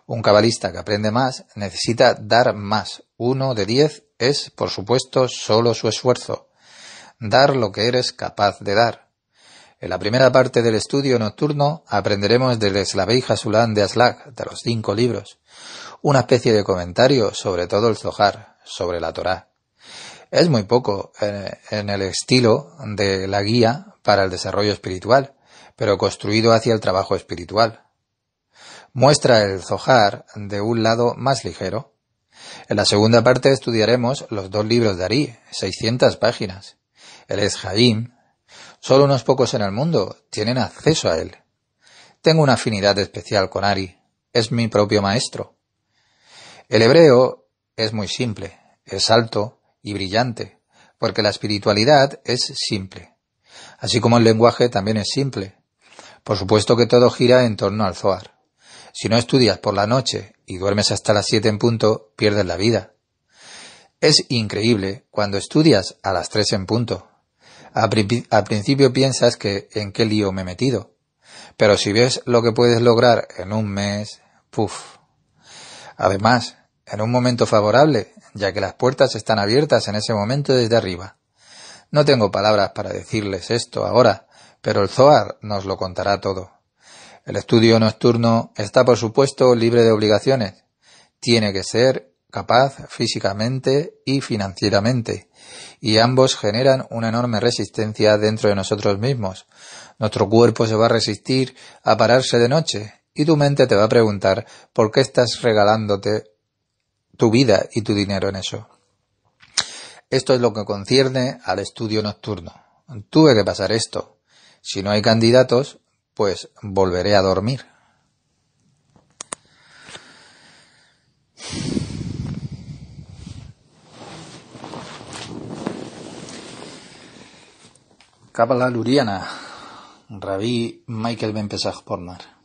A: Un cabalista que aprende más necesita dar más. 1 de 10 es, por supuesto, solo su esfuerzo. Dar lo que eres capaz de dar. En la primera parte del estudio nocturno aprenderemos del Slavei Hasulán de Aslak, de los 5 libros, una especie de comentario sobre todo el Zohar, sobre la Torá. Es muy poco en el estilo de la guía para el desarrollo espiritual, pero construido hacia el trabajo espiritual. Muestra el Zohar de un lado más ligero. En la segunda parte estudiaremos los 2 libros de Ari, 600 páginas. El Eshaim. Solo unos pocos en el mundo tienen acceso a él. Tengo una afinidad especial con Ari. Es mi propio maestro. El hebreo es muy simple, es alto y brillante, porque la espiritualidad es simple. Así como el lenguaje también es simple. Por supuesto que todo gira en torno al Zohar. Si no estudias por la noche y duermes hasta las 7 en punto, pierdes la vida. Es increíble cuando estudias a las 3 en punto. Al principio piensas que ¿en qué lío me he metido? Pero si ves lo que puedes lograr en un mes, ¡puf! Además, en un momento favorable, ya que las puertas están abiertas en ese momento desde arriba. No tengo palabras para decirles esto ahora, pero el Zohar nos lo contará todo. El estudio nocturno está, por supuesto, libre de obligaciones. Tiene que ser capaz físicamente y financieramente, y ambos generan una enorme resistencia dentro de nosotros mismos. Nuestro cuerpo se va a resistir a pararse de noche, y tu mente te va a preguntar por qué estás regalándote tu vida y tu dinero en eso. Esto es lo que concierne al estudio nocturno. Tuve que pasar esto. Si no hay candidatos, pues volveré a dormir. Kabbalah Luriana, Rabí Michael Ben Pesach Pornar.